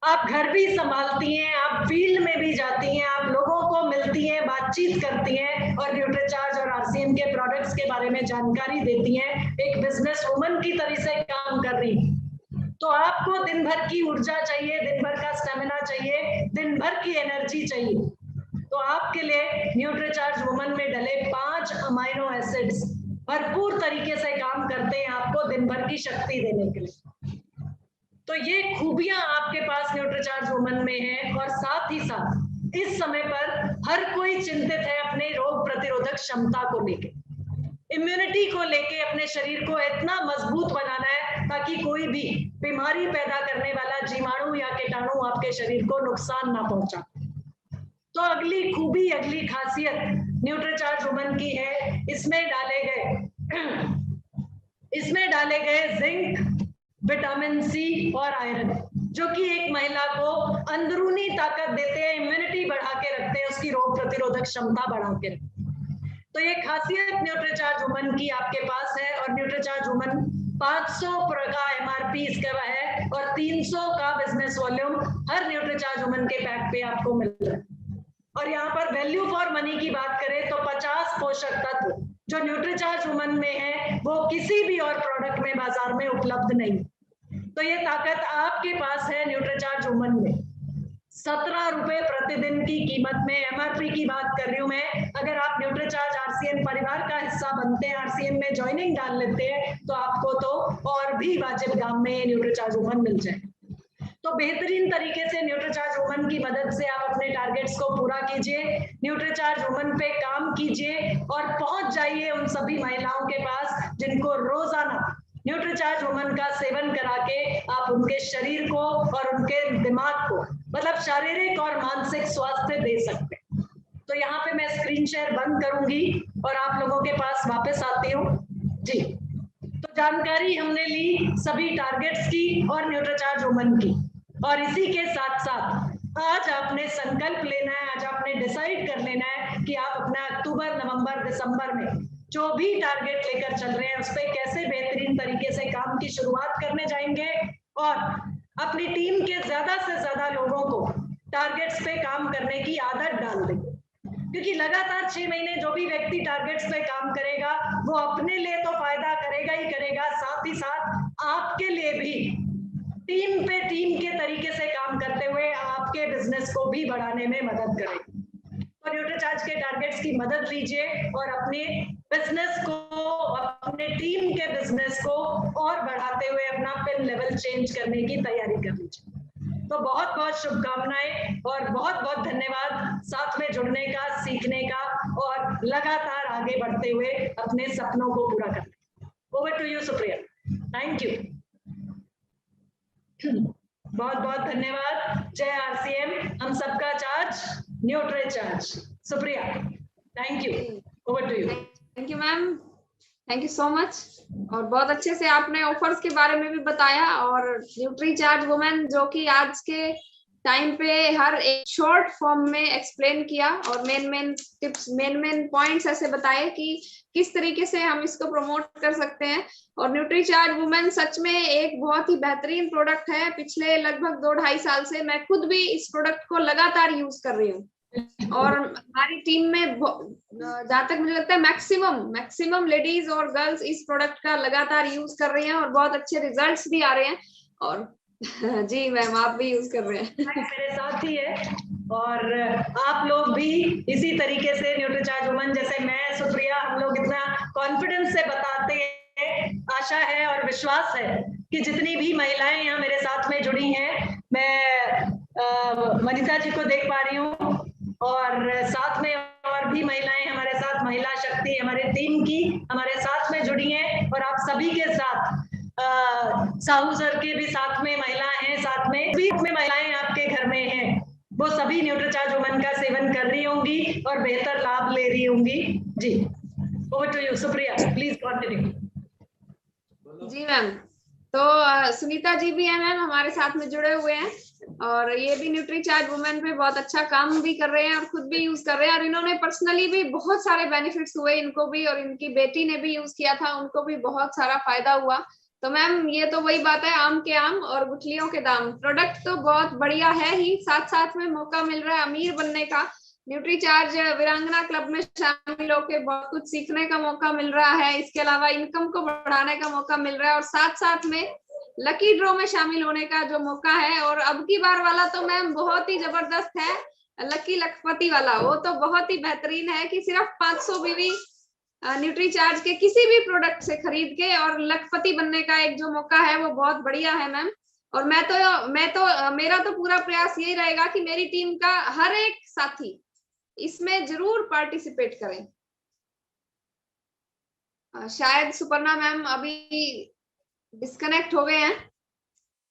आप घर भी संभालती हैं, आप फील्ड में भी जाती हैं, आप लोगों को मिलती हैं, बातचीत करती हैं और न्यूट्रीचार्ज और आरसीएम के प्रोडक्ट्स के बारे में जानकारी देती हैं, एक बिजनेस वुमन की तरह से काम कर रही हैं। तो आपको दिन भर की ऊर्जा चाहिए, दिन भर का स्टेमिना चाहिए, दिन भर की एनर्जी चाहिए। तो आपके लिए न्यूट्रीचार्ज वुमन में डले 5 अमाइनो एसिड्स भरपूर तरीके से काम करते हैं आपको दिन भर की शक्ति देने के लिए। तो ये खूबियां आपके पास न्यूट्रीचार्ज वुमन में है। और साथ ही साथ इस समय पर हर कोई चिंतित है अपने रोग प्रतिरोधक क्षमता को लेके, इम्यूनिटी को लेके, अपने शरीर को इतना मजबूत बनाना है ताकि कोई भी बीमारी पैदा करने वाला जीवाणु या कीटाणु आपके शरीर को नुकसान ना पहुंचा। तो अगली खूबी, अगली खासियत न्यूट्रीचार्ज वुमन की है, इसमें डाले गए जिंक, विटामिन सी और आयरन, जो कि एक महिला को अंदरूनी ताकत देते हैं, इम्यूनिटी बढ़ा के रखते हैं, उसकी रोग प्रतिरोधक क्षमता बढ़ा के रखते हैं। तो ये खासियत न्यूट्रीचार्ज वुमन की आपके पास है। और न्यूट्रीचार्ज वुमन 500 का एमआरपी इसका है और 300 का बिजनेस वॉल्यूम हर न्यूट्रीचार्ज वुमन के पैक पे आपको मिल रहा है। और यहाँ पर वैल्यू फॉर मनी की बात करें तो 50 पोषक तत्व जो न्यूट्रीचार्ज वुमन में है, वो किसी भी और प्रोडक्ट में बाजार में उपलब्ध नहीं। तो ये ताकत आपके पास है न्यूट्रीचार्ज वुमन में। 17 रुपए प्रतिदिन की कीमत में, एमआरपी की बात कर रही हूं मैं। अगर आप न्यूट्रीचार्ज आरसीएम परिवार का हिस्सा बनते हैं, आरसीएम में ज्वाइनिंग डाल लेते हैं, तो आपको तो और भी वाजिब दाम में न्यूट्रीचार्ज वुमन मिल जाए। तो बेहतरीन तरीके से न्यूट्रीचार्ज वुमन की मदद से आप अपने टारगेट्स को पूरा कीजिए, न्यूट्रीचार्ज वुमन पे काम कीजिए और पहुंच जाइए उन सभी महिलाओं के पास जिनको रोजाना न्यूट्रीचार्ज वुमन का सेवन करा के आप उनके शरीर को और उनके दिमाग को, मतलब शारीरिक और मानसिक स्वास्थ्य दे सकते हैं। तो यहाँ पे मैं स्क्रीन शेयर बंद करूंगी और आप लोगों के पास वापस आती हूँ जी। तो जानकारी हमने ली सभी टारगेट्स की और न्यूट्रीचार्ज वुमन की, और इसी के साथ साथ आज आपने संकल्प लेना है, आज आपने डिसाइड कर लेना है कि आप अपना अक्टूबर, नवंबर, दिसंबर में जो भी टारगेट लेकर चल रहे हैं उस पर कैसे बेहतरीन तरीके से काम की शुरुआत करने जाएंगे और अपनी टीम के ज्यादा से ज्यादा लोगों को टारगेट्स पे काम करने की आदत डाल देंगे। क्योंकि लगातार 6 महीने जो भी व्यक्ति टारगेट्स पे काम करेगा वो अपने लिए तो फायदा करेगा ही करेगा, साथ ही साथ आपके लिए भी टीम पे टीम के तरीके से काम करते हुए आपके बिजनेस को भी बढ़ाने में मदद करेगा। तो न्यूट्रीचार्ज के टारगेट्स की मदद लीजिए और अपने बिजनेस को, अपने टीम के बिजनेस को और बढ़ाते हुए अपना पिन लेवल चेंज करने की तैयारी कर लीजिए। तो बहुत बहुत शुभकामनाएं और बहुत बहुत धन्यवाद साथ में जुड़ने का, सीखने का और लगातार आगे बढ़ते हुए अपने सपनों को पूरा करने का। Over to you Supriya. Thank you, बहुत बहुत धन्यवाद। जय आरसीएम, हम सबका charge, Nutricharge. Supriya. Thank you, over to you. Thank you ma'am, thank you so much. और बहुत अच्छे से आपने ऑफर्स के बारे में भी बताया और न्यूट्रीचार्ज वुमेन जो कि आज के टाइम पे हर एक शॉर्ट फॉर्म में एक्सप्लेन किया और मेन टिप्स, मेन पॉइंट्स ऐसे बताए कि किस तरीके से हम इसको प्रमोट कर सकते हैं। और न्यूट्रीचार्ज वुमेन सच में एक बहुत ही बेहतरीन प्रोडक्ट है। पिछले लगभग 2-2.5 साल से मैं खुद भी इस प्रोडक्ट को लगातार यूज कर रही हूँ और हमारी टीम में जहां तक मुझे लगता है मैक्सिमम लेडीज और गर्ल्स इस प्रोडक्ट का लगातार यूज कर रही हैं और बहुत अच्छे रिजल्ट्स भी आ रहे हैं। और जी मैम, आप भी यूज कर रहे हैं। मेरे साथ ही है और आप लोग भी इसी तरीके से न्यूट्रीचार्ज वुमेन, जैसे मैं, सुप्रिया, हम लोग इतना कॉन्फिडेंस से बताते हैं। आशा है और विश्वास है कि जितनी भी महिलाएं यहाँ मेरे साथ में जुड़ी हैं, मैं मनीषा जी को देख पा रही हूँ और साथ में और भी महिलाएं हमारे साथ, महिला शक्ति हमारे टीम की हमारे साथ में जुड़ी हैं और आप सभी के साथ साहू सर के भी साथ में महिला हैं, साथ में भी महिलाएं आपके घर में हैं, वो सभी न्यूट्रीचार्ज वुमेन का सेवन कर रही होंगी और बेहतर लाभ ले रही होंगी। जी, over to you Supriya, please continue. जी मैम, तो सुनीता जी भी है मैम हमारे साथ में जुड़े हुए हैं और ये भी न्यूट्रीचार्ज वुमेन पे बहुत अच्छा काम भी कर रहे हैं और खुद भी यूज कर रहे हैं और इन्होंने पर्सनली भी बहुत सारे बेनिफिट्स हुए इनको भी, और इनकी बेटी ने भी यूज किया था, उनको भी बहुत सारा फायदा हुआ। तो मैम ये तो वही बात है, आम के आम और गुठलियों के दाम। प्रोडक्ट तो बहुत बढ़िया है ही, साथ साथ में मौका मिल रहा है अमीर बनने का। न्यूट्रीचार्ज वीरांगना क्लब में शामिल होकर बहुत कुछ सीखने का मौका मिल रहा है। इसके अलावा इनकम को बढ़ाने का मौका मिल रहा है और साथ साथ में लकी ड्रॉ में शामिल होने का जो मौका है। और अब की बार वाला तो मैम बहुत ही जबरदस्त है, लकी लखपति वाला। वो तो बहुत ही बेहतरीन है कि सिर्फ 500 बीवी न्यूट्रीचार्ज के किसी भी प्रोडक्ट से खरीद के और लखपति बनने का एक जो मौका है वो बहुत बढ़िया है मैम। और मेरा तो पूरा प्रयास यही रहेगा कि मेरी टीम का हर एक साथी इसमें जरूर पार्टिसिपेट करें। शायद सुपर्णा मैम अभी डिस्कनेक्ट हो गए हैं,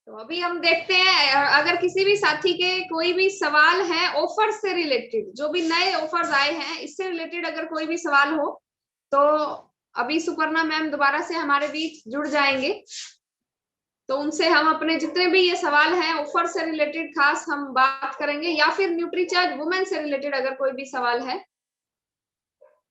तो अभी हम देखते हैं अगर किसी भी साथी के कोई भी सवाल है ऑफर से रिलेटेड, जो भी नए ऑफर्स आए हैं इससे रिलेटेड अगर कोई भी सवाल हो तो अभी सुपर्णा मैम दोबारा से हमारे बीच जुड़ जाएंगे, तो उनसे हम अपने जितने भी ये सवाल हैं ऑफर से रिलेटेड खास हम बात करेंगे, या फिर न्यूट्रीचार्ज वुमेन से रिलेटेड अगर कोई भी सवाल है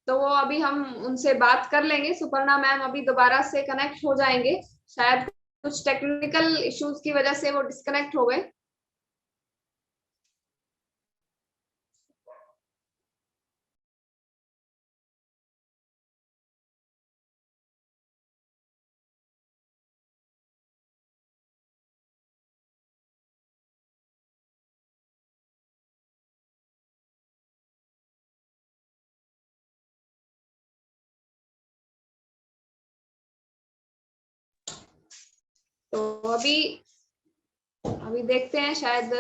तो वो अभी हम उनसे बात कर लेंगे। सुपर्णा मैम अभी दोबारा से कनेक्ट हो जाएंगे, शायद कुछ टेक्निकल इश्यूज की वजह से वो डिस्कनेक्ट हो गए। तो अभी देखते हैं, शायद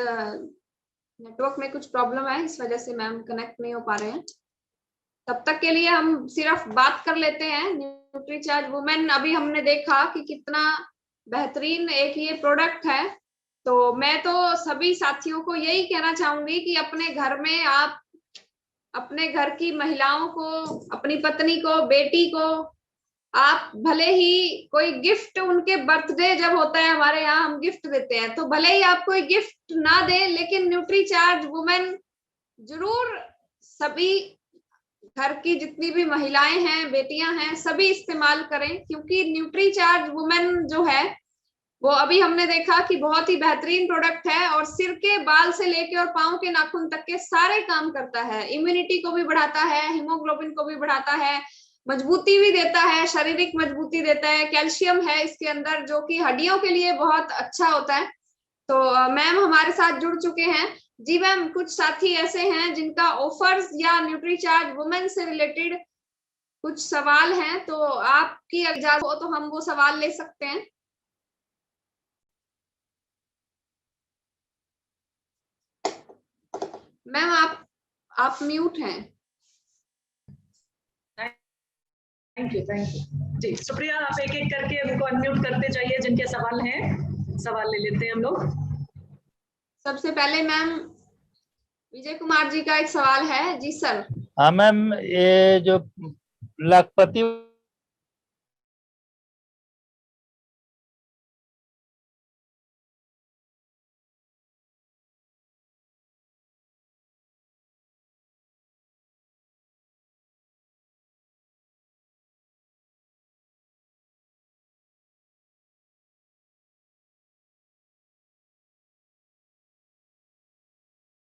नेटवर्क में कुछ प्रॉब्लम है, इस वजह से मैम कनेक्ट नहीं हो पा रहे हैं। तब तक के लिए हम सिर्फ बात कर लेते हैं न्यूट्रीचार्ज वुमेन। अभी हमने देखा कि कितना बेहतरीन एक ये प्रोडक्ट है। तो मैं तो सभी साथियों को यही कहना चाहूंगी कि अपने घर में आप अपने घर की महिलाओं को, अपनी पत्नी को, बेटी को आप भले ही कोई गिफ्ट, उनके बर्थडे जब होता है हमारे यहाँ हम गिफ्ट देते हैं, तो भले ही आप कोई गिफ्ट ना दें लेकिन न्यूट्रीचार्ज वुमेन जरूर सभी घर की जितनी भी महिलाएं हैं, बेटियां हैं, सभी इस्तेमाल करें, क्योंकि न्यूट्रीचार्ज वुमेन जो है वो अभी हमने देखा कि बहुत ही बेहतरीन प्रोडक्ट है और सिर के बाल से लेके और पांव के नाखून तक के सारे काम करता है। इम्यूनिटी को भी बढ़ाता है, हीमोग्लोबिन को भी बढ़ाता है, मजबूती भी देता है, शारीरिक मजबूती देता है, कैल्शियम है इसके अंदर जो कि हड्डियों के लिए बहुत अच्छा होता है। तो मैम हमारे साथ जुड़ चुके हैं। जी मैम, कुछ साथी ऐसे हैं जिनका ऑफर्स या न्यूट्रीचार्ज वुमेन से रिलेटेड कुछ सवाल हैं, तो आपकी इजाजत हो तो हम वो सवाल ले सकते हैं। मैम आप म्यूट हैं। थैंक यू जी। सुप्रिया, आप एक एक करके उनको अनम्यूट करते जाइए, जिनके सवाल हैं सवाल ले लेते हैं हम लोग। सबसे पहले मैम विजय कुमार जी का एक सवाल है। जी सर। हाँ मैम, ये जो लखपति